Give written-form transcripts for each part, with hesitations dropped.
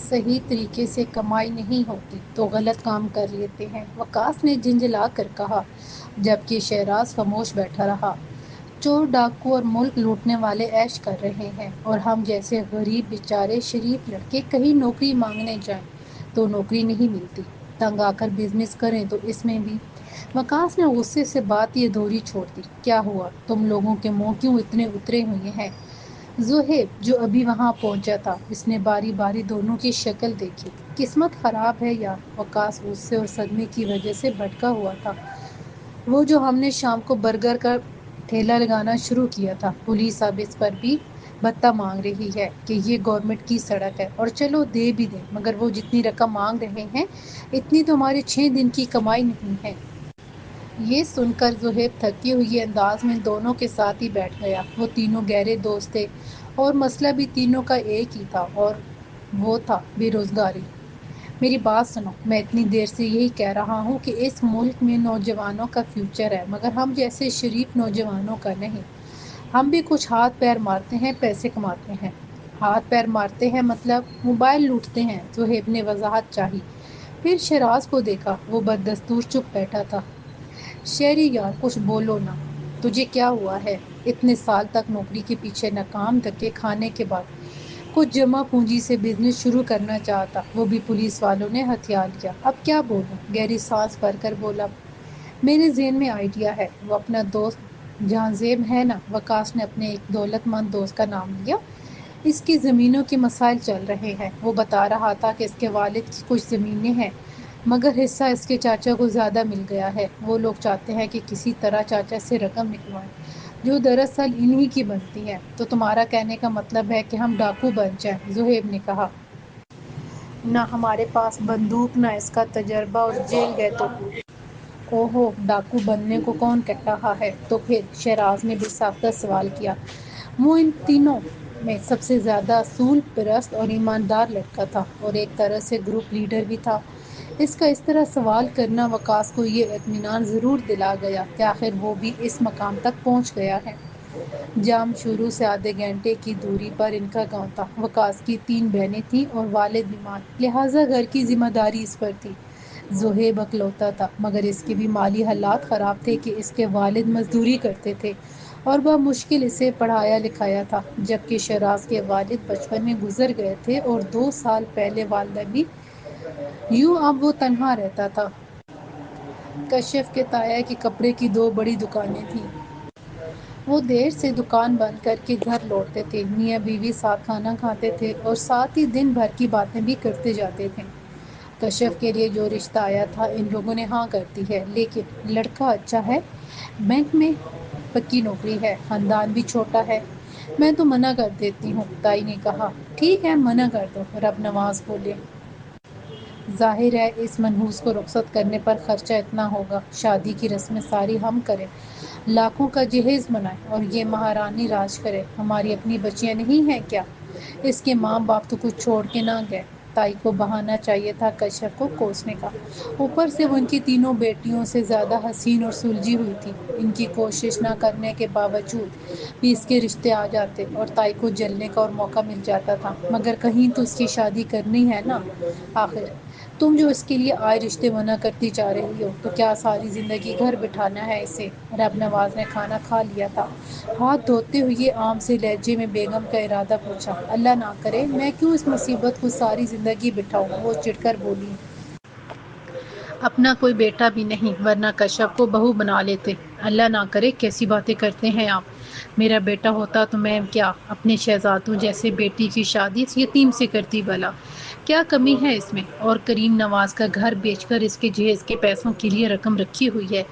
صحیح طریقے سے کمائی نہیں ہوتی تو غلط کام کر لیتے ہیں، وقاص نے جھنجھلا کر کہا، جبکہ شہراز خاموش بیٹھا رہا۔ چور ڈاکو اور ملک لوٹنے والے عیش کر رہے ہیں اور ہم جیسے غریب بیچارے شریف لڑکے کہیں نوکری مانگنے جائیں تو نوکری نہیں ملتی، تنگ آ کر بزنس کریں تو اس میں بھی۔ وقاص نے غصے سے بات یہ دوہری چھوڑ دی۔ کیا ہوا؟ تم لوگوں کے منہ کیوں اتنے اترے ہوئے ہیں؟ زہیب جو ابھی وہاں پہنچا تھا، اس نے باری باری دونوں کی شکل دیکھی۔ قسمت خراب ہے یا؟ وقاص غصے اور صدمے کی وجہ سے بھٹکا ہوا تھا۔ وہ جو ہم نے شام کو برگر کا ٹھیلا لگانا شروع کیا تھا، پولیس اب اس پر بھی بھتہ مانگ رہی ہے کہ یہ گورنمنٹ کی سڑک ہے، اور چلو دے بھی دیں، مگر وہ جتنی رقم مانگ رہے ہیں اتنی تو ہمارے 6 دن کی کمائی نہیں ہے۔ یہ سن کر زہیب تھکی ہوئی انداز میں دونوں کے ساتھ ہی بیٹھ گیا۔ وہ تینوں گہرے دوست تھے اور مسئلہ بھی تینوں کا ایک ہی تھا، اور وہ تھا بے روزگاری۔ میری بات سنو، میں اتنی دیر سے یہی کہہ رہا ہوں کہ اس ملک میں نوجوانوں کا فیوچر ہے، مگر ہم جیسے شریف نوجوانوں کا نہیں۔ ہم بھی کچھ ہاتھ پیر مارتے ہیں، پیسے کماتے ہیں۔ ہاتھ پیر مارتے ہیں مطلب موبائل لوٹتے ہیں، زہیب نے وضاحت چاہی۔ پھر شہراز کو دیکھا، وہ بددستور چپ بیٹھا تھا۔ شہری یار کچھ بولو نا، تجھے کیا ہوا ہے؟ اتنے سال تک نوکری کے پیچھے ناکام دھکے کھانے کے بعد کچھ جمع پونجی سے بزنس شروع کرنا چاہتا، وہ بھی پولیس والوں نے ہتھیار لیا۔ اب کیا بولوں؟ گہری سانس بھر کر بولا، میرے ذہن میں آئیڈیا ہے۔ وہ اپنا دوست جہاں زیب ہے نا، وقاص نے اپنے ایک دولت مند دوست کا نام لیا، اس کی زمینوں کے مسائل چل رہے ہیں۔ وہ بتا رہا تھا کہ اس کے والد کی کچھ زمینیں ہیں، مگر حصہ اس کے چاچا کو زیادہ مل گیا ہے۔ وہ لوگ چاہتے ہیں کہ کسی طرح چاچا سے رقم نکلوائیں، جو دراصل انہی کی بنتی ہے۔ تو تمہارا کہنے کا مطلب ہے کہ ہم ڈاکو بن جائیں؟ زہیب نے کہا۔ نہ ہمارے پاس بندوق، نہ اس کا تجربہ، اور جیل گئے تو اوہو، ڈاکو بننے کو کون کہہ رہا ہے؟ تو پھر؟ شہراز نے بے ساختہ سوال کیا۔ وہ ان تینوں میں سب سے زیادہ اصول پرست اور ایماندار لڑکا تھا، اور ایک طرح سے گروپ لیڈر بھی تھا۔ اس کا اس طرح سوال کرنا وقاص کو یہ اطمینان ضرور دلا گیا کہ آخر وہ بھی اس مقام تک پہنچ گیا ہے۔ جام شروع سے آدھے گھنٹے کی دوری پر ان کا گاؤں تھا۔ وقاص کی 3 بہنیں تھیں اور والد بیمار، لہٰذا گھر کی ذمہ داری اس پر تھی۔ زہیب اکلوتا تھا، مگر اس کے بھی مالی حالات خراب تھے کہ اس کے والد مزدوری کرتے تھے اور بمشکل اسے پڑھایا لکھایا تھا، جبکہ شہراز کے والد بچپن میں گزر گئے تھے اور 2 سال پہلے والدہ بھی۔ یوں اب وہ تنہا رہتا تھا۔ کشف کے تایا کی کپڑے کی 2 بڑی دکانیں تھیں۔ وہ دیر سے دکان بند کر کے گھر لوٹتے تھے، میاں بیوی ساتھ کھانا کھاتے تھے اور ساتھ ہی دن بھر کی باتیں بھی کرتے جاتے تھے۔ کشف کے لیے جو رشتہ آیا تھا ان لوگوں نے ہاں کر دی ہے، لیکن لڑکا اچھا ہے، بینک میں پکی نوکری ہے، خاندان بھی چھوٹا ہے۔ میں تو منع کر دیتی ہوں، تائی نے کہا۔ ٹھیک ہے، منع کر دو، رب نواز بولے۔ ظاہر ہے اس منحوس کو رخصت کرنے پر خرچہ اتنا ہوگا، شادی کی رسمیں ساری ہم کریں، لاکھوں کا جہیز بنائیں اور یہ مہارانی راج کرے۔ ہماری اپنی بچیاں نہیں ہیں کیا؟ اس کے ماں باپ تو کچھ چھوڑ کے نہ گئے۔ تائی کو بہانا چاہیے تھا کشف کو کوسنے کا، اوپر سے وہ ان کی تینوں بیٹیوں سے زیادہ حسین اور سلجھی ہوئی تھی۔ ان کی کوشش نہ کرنے کے باوجود بھی اس کے رشتے آ جاتے اور تائی کو جلنے کا اور موقع مل جاتا تھا، مگر کہیں تو اس کی شادی کرنی ہے نا آخر۔ تم جو اس کے لیے آئے رشتے منع کرتی جا رہی ہو، تو کیا ساری زندگی گھر بٹھانا ہے اسے؟ رب نواز نے کھانا کھا لیا تھا، ہاتھ دھوتے ہوئے عام سے لہجے میں بیگم کا ارادہ پوچھا۔ اللہ نہ کرے، میں کیوں اس مصیبت کو ساری زندگی بٹھاؤں؟ وہ چڑھ کر بولی۔ اپنا کوئی بیٹا بھی نہیں، ورنہ کشف کو بہو بنا لیتے۔ اللہ نہ کرے، کیسی باتیں کرتے ہیں آپ؟ میرا بیٹا ہوتا تو میں کیا اپنے شہزادوں جیسے بیٹی کی شادی اس یتیم سے کرتی بھلا؟ کیا کمی ہے اس میں؟ اور کریم نواز کا گھر بیچ کر اس کے جہیز کے پیسوں کے لیے رقم رکھی ہوئی ہے۔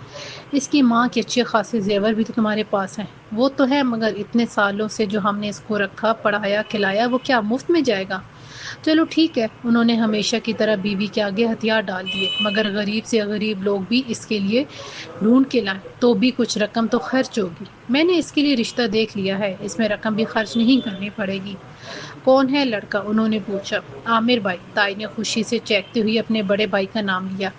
اس کی ماں کے اچھے خاصے زیور بھی تو تمہارے پاس ہیں۔ وہ تو ہے، مگر اتنے سالوں سے جو ہم نے اس کو رکھا، پڑھایا، کھلایا، وہ کیا مفت میں جائے گا؟ چلو ٹھیک ہے، انہوں نے ہمیشہ کی طرح بیوی کے آگے ہتھیار ڈال دیے، مگر غریب سے غریب لوگ بھی اس کے لیے ڈھونڈ کے لائیں تو بھی کچھ رقم تو خرچ ہوگی۔ میں نے اس کے لیے رشتہ دیکھ لیا ہے، اس میں رقم بھی خرچ نہیں کرنی پڑے گی۔ کون ہے لڑکا؟ انہوں نے پوچھا۔ عامر بھائی، تائی نے خوشی سے چہکتے ہوئے اپنے بڑے بھائی کا نام لیا۔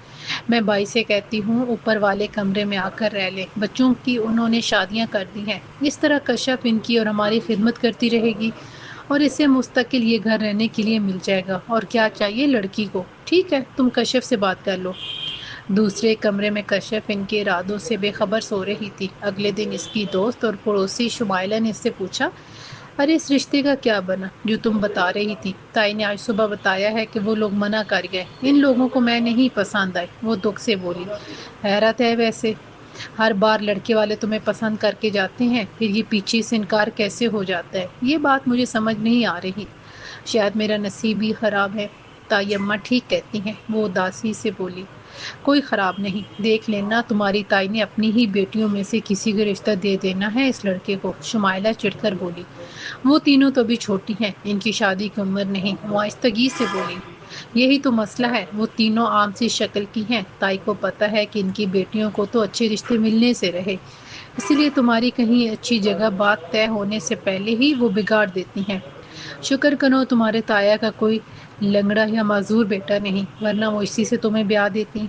میں بھائی سے کہتی ہوں اوپر والے کمرے میں آ کر رہ لے، بچوں کی انہوں نے شادیاں کر دی ہیں، اس طرح کشف ان کی اور ہماری خدمت کرتی رہے گی اور اسے مستقل یہ گھر رہنے کے لیے مل جائے گا، اور کیا چاہیے لڑکی کو۔ ٹھیک ہے، تم کشف سے بات کر لو۔ دوسرے کمرے میں کشف ان کے ارادوں سے بے خبر سو رہی تھی۔ اگلے دن اس کی دوست اور پڑوسی شمائلہ نے اس سے پوچھا، ارے اس رشتے کا کیا بنا جو تم بتا رہی تھی؟ تائی نے آج صبح بتایا ہے کہ وہ لوگ منع کر گئے، ان لوگوں کو میں نہیں پسند آئی۔ وہ دکھ سے بولی، حیرت ہے ویسے، ہر بار لڑکے والے تمہیں پسند کر کے جاتے ہیں، پھر یہ پیچھے سے انکار کیسے ہو جاتا ہے؟ یہ بات مجھے سمجھ نہیں آ رہی۔ شاید میرا نصیب ہی خراب ہے۔ تائی اماں ٹھیک کہتی ہیں، وہ اداسی سے بولی۔ کوئی خراب نہیں، دیکھ لینا تمہاری تائی نے اپنی ہی بیٹیوں میں سے کسی کو رشتہ دے دینا ہے اس لڑکے کو، شمائلہ چڑھ کر بولی۔ وہ تینوں تو بھی چھوٹی ہیں، ان کی شادی کی عمر نہیں، وہ آہستگی سے بولی۔ یہی تو مسئلہ ہے، وہ تینوں عام سی شکل کی ہیں، تائی کو پتہ ہے کہ ان کی بیٹیوں کو تو اچھے رشتے ملنے سے رہے، اس لیے تمہاری کہیں اچھی جگہ بات طے ہونے سے پہلے ہی وہ بگاڑ دیتی ہیں۔ شکر کرو تمہارے تایا کا کوئی لنگڑا یا معذور بیٹا نہیں، ورنہ وہ اسی سے تمہیں بیاہ دیتی۔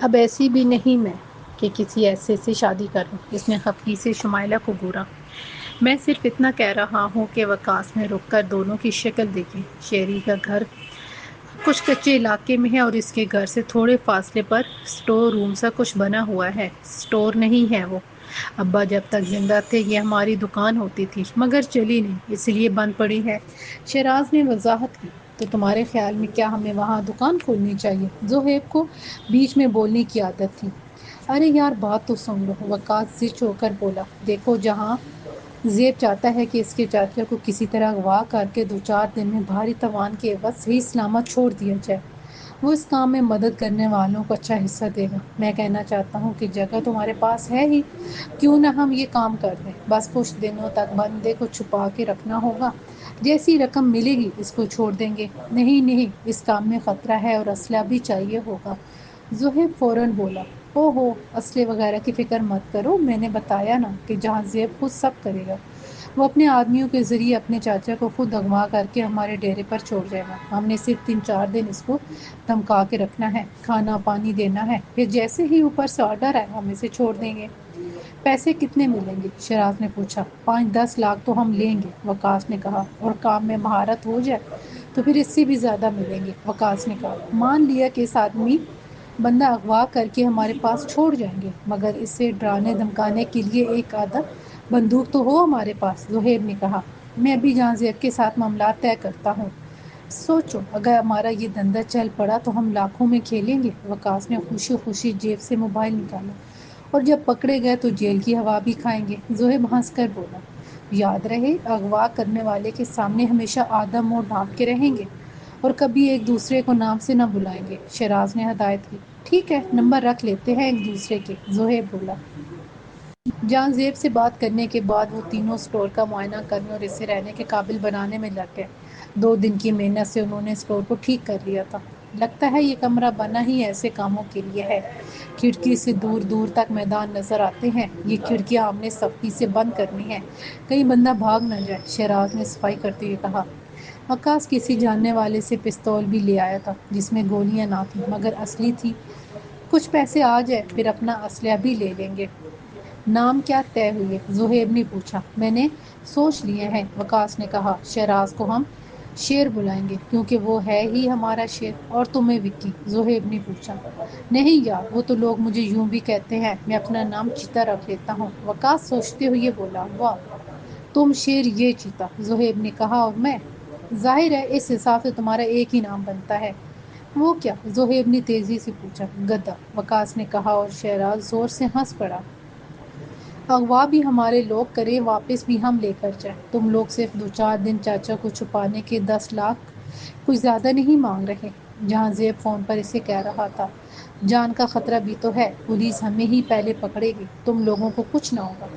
اب ایسی بھی نہیں میں کہ کسی ایسے سے شادی کروں، اس نے خفگی سے شمائلہ کو گھورا۔ میں صرف اتنا کہہ رہا ہوں کہ وقاص نے رک کر دونوں کی شکل دیکھی۔ شیری کا گھر کچھ کچے علاقے میں ہے اور اس کے گھر سے تھوڑے فاصلے پر سٹور روم سا کچھ بنا ہوا ہے۔ سٹور نہیں ہے وہ، ابا جب تک زندہ تھے یہ ہماری دکان ہوتی تھی، مگر چلی نہیں، اس لیے بند پڑی ہے۔ شہراز نے وضاحت کی۔ تو تمہارے خیال میں کیا ہمیں وہاں دکان کھولنی چاہیے؟ زہیب کو بیچ میں بولنے کی عادت تھی۔ ارے یار بات تو سن لو، وقاص زچ ہو کر بولا۔ دیکھو جہاں زیب چاہتا ہے کہ اس کے چاچا کو کسی طرح اغوا کر کے 2-4 دن میں بھاری تاوان کے عوض صحیح سلامت چھوڑ دیا جائے، وہ اس کام میں مدد کرنے والوں کو اچھا حصہ دے گا۔ میں کہنا چاہتا ہوں کہ جگہ تمہارے پاس ہے ہی، کیوں نہ ہم یہ کام کر دیں؟ بس کچھ دنوں تک بندے کو چھپا کے رکھنا ہوگا، جیسی رقم ملے گی اس کو چھوڑ دیں گے۔ نہیں نہیں، اس کام میں خطرہ ہے اور اسلحہ بھی چاہیے ہوگا۔ زہیب فوراً بولا، او ہو، اسلحے وغیرہ کی فکر مت کرو، میں نے بتایا نا کہ جہاں زیب خود سب کرے گا، وہ اپنے آدمیوں کے ذریعے اپنے چاچا کو خود اغوا کر کے ہمارے ڈیرے پر چھوڑ جائے گا۔ ہم نے صرف 3-4 دن اس کو دھمکا کے رکھنا ہے، کھانا پانی دینا ہے، پھر جیسے ہی اوپر سے آرڈر آئے ہم اسے چھوڑ دیں گے۔ پیسے کتنے ملیں گے؟ شہراز نے پوچھا۔ 5-10 لاکھ تو ہم لیں گے، وقاص نے کہا، اور کام میں مہارت ہو جائے تو پھر اس سے بھی زیادہ ملیں گے، وقاص نے کہا۔ مان لیا کہ اس آدمی بندہ اغوا کر کے ہمارے پاس چھوڑ جائیں گے، مگر اسے ڈرانے دھمکانے کے لیے ایک آدھا بندوق تو ہو ہمارے پاس، زہیب نے کہا۔ میں ابھی جہاں زیب کے ساتھ معاملات طے کرتا ہوں۔ سوچو اگر ہمارا یہ دھندا چل پڑا تو ہم لاکھوں میں کھیلیں گے۔ وقاص نے خوشی خوشی جیب سے موبائل نکالا۔ اور جب پکڑے گئے تو جیل کی ہوا بھی کھائیں گے، زہیب ہنس کر بولا۔ یاد رہے اغوا کرنے والے کے سامنے ہمیشہ آدھا منہ ڈھانپ کے رہیں گے اور کبھی ایک دوسرے کو نام سے نہ بلائیں گے، شہراز نے ہدایت کی۔ ٹھیک ہے، نمبر رکھ لیتے ہیں ایک دوسرے کے، زہیب بولا۔ جہاں زیب سے بات کرنے کے بعد وہ تینوں سٹور کا معائنہ کرنے اور اسے رہنے کے قابل بنانے میں لگ گئے۔ 2 دن کی محنت سے انہوں نے سٹور کو ٹھیک کر لیا تھا۔ لگتا ہے یہ کمرہ بنا ہی ایسے کاموں کے لیے ہے، کھڑکی سے دور دور تک میدان نظر آتے ہیں۔ یہ کھڑکیاں ہم نے سختی سے بند کرنی ہیں، کہیں بندہ بھاگ نہ جائے، شہراز نے صفائی کرتے ہوئے کہا۔ وقاص کسی جاننے والے سے پستول بھی لے آیا تھا جس میں گولیاں نہ تھیں مگر اصلی تھی۔ کچھ پیسے آ جائے پھر اپنا اسلحہ بھی لے لیں گے۔ نام کیا طے ہوئے؟ زہیب نے پوچھا۔ میں نے سوچ لیے ہیں، وقاص نے کہا۔ شہراز کو ہم شیر بلائیں گے کیونکہ وہ ہے ہی ہمارا شیر۔ اور تمہیں وکی؟ زہیب نے پوچھا۔ نہیں یار، وہ تو لوگ مجھے یوں بھی کہتے ہیں، میں اپنا نام چیتا رکھ لیتا ہوں، وقاص سوچتے ہوئے بولا۔ واہ، تم شیر یہ چیتا، زہیب نے کہا، اور میں؟ ظاہر ہے اس حساب سے تمہارا ایک ہی نام بنتا ہے۔ وہ کیا؟ زہیب نے تیزی سے پوچھا۔ گدھا، وقاص نے کہا، اور شہراز زور سے ہنس پڑا۔ اغوا بھی ہمارے لوگ کریں، واپس بھی ہم لے کر جائیں، تم لوگ صرف 2-4 دن چاچا کو چھپانے کے 10 لاکھ کچھ زیادہ نہیں مانگ رہے؟ جہاں زیب فون پر اسے کہہ رہا تھا۔ جان کا خطرہ بھی تو ہے، پولیس ہمیں ہی پہلے پکڑے گی، تم لوگوں کو کچھ نہ ہوگا۔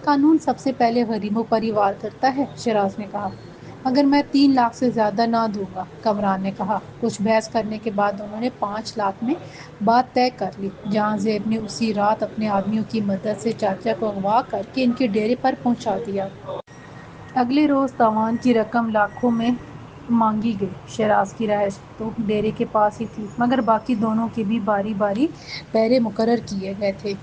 قانون سب سے پہلے غریبوں پر ہی وار کرتا ہے، شہراز نے کہا۔ مگر میں 3 لاکھ سے زیادہ نہ دوں گا، کامران نے کہا۔ کچھ بحث کرنے کے بعد انہوں نے 5 لاکھ میں بات طے کر لی۔ جہاں زیب نے اسی رات اپنے آدمیوں کی مدد سے چاچا کو اغوا کر کے ان کے ڈیرے پر پہنچا دیا۔ اگلے روز تاوان کی رقم لاکھوں میں مانگی گئی۔ شہراز کی رہائش تو ڈیرے کے پاس ہی تھی، مگر باقی دونوں کے بھی باری باری پہرے مقرر کیے گئے تھے۔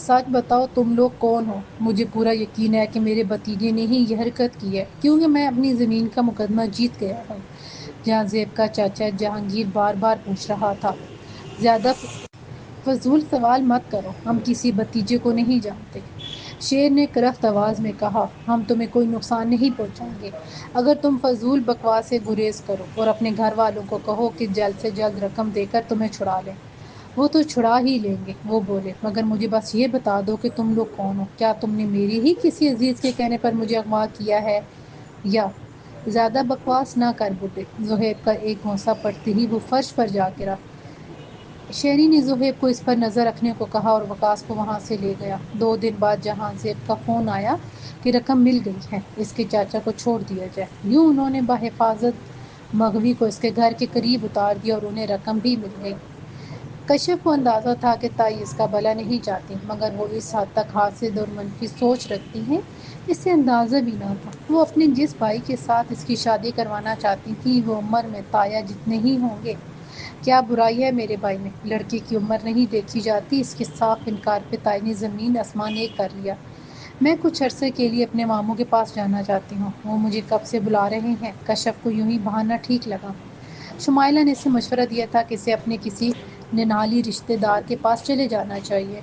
سچ بتاؤ تم لوگ کون ہو؟ مجھے پورا یقین ہے کہ میرے بھتیجے نے ہی یہ حرکت کی ہے، کیونکہ میں اپنی زمین کا مقدمہ جیت گیا ہوں۔ جہاں زیب کا چاچا جہانگیر بار بار پوچھ رہا تھا، زیادہ فضول سوال مت کرو، ہم کسی بھتیجے کو نہیں جانتے۔ شیر نے کرخت آواز میں کہا، ہم تمہیں کوئی نقصان نہیں پہنچائیں گے اگر تم فضول بکواس سے گریز کرو اور اپنے گھر والوں کو کہو کہ جلد سے جلد رقم دے کر تمہیں چھڑا لیں۔ وہ تو چھڑا ہی لیں گے، وہ بولے، مگر مجھے بس یہ بتا دو کہ تم لوگ کون ہو؟ کیا تم نے میری ہی کسی عزیز کے کہنے پر مجھے اغوا کیا ہے یا… زیادہ بکواس نہ کر بڈھے، زہیب کا ایک گھونسہ پڑتے ہی وہ فرش پر جا گرا۔ شہری نے زہیب کو اس پر نظر رکھنے کو کہا اور وقاص کو وہاں سے لے گیا۔ 2 دن بعد جہاں زیب کا فون آیا کہ رقم مل گئی ہے، اس کے چاچا کو چھوڑ دیا جائے۔ یوں انہوں نے بحفاظت مغوی کو اس کے گھر کے قریب اتار دیا اور انہیں رقم بھی مل گئی۔ کشف کو اندازہ تھا کہ تائی اس کا بھلا نہیں چاہتی، مگر وہ اس حد تک حاسد اور منفی سوچ رکھتی ہیں، اسے اندازہ بھی نہ تھا۔ وہ اپنے جس بھائی کے ساتھ اس کی شادی کروانا چاہتی تھی، وہ عمر میں تایا جتنے ہی ہوں گے۔ کیا برائی ہے میرے بھائی میں؟ لڑکی کی عمر نہیں دیکھی جاتی۔ اس کے صاف انکار پہ تائی نے زمین آسمان ایک کر لیا۔ میں کچھ عرصے کے لیے اپنے ماموں کے پاس جانا چاہتی ہوں، وہ مجھے کب سے بلا رہے ہیں۔ کشف کو یوں ہی بہانہ ٹھیک لگا۔ شمائلہ نے اسے مشورہ دیا تھا کہ اسے اپنے کسی ننھالی رشتے دار کے پاس چلے جانا چاہیے۔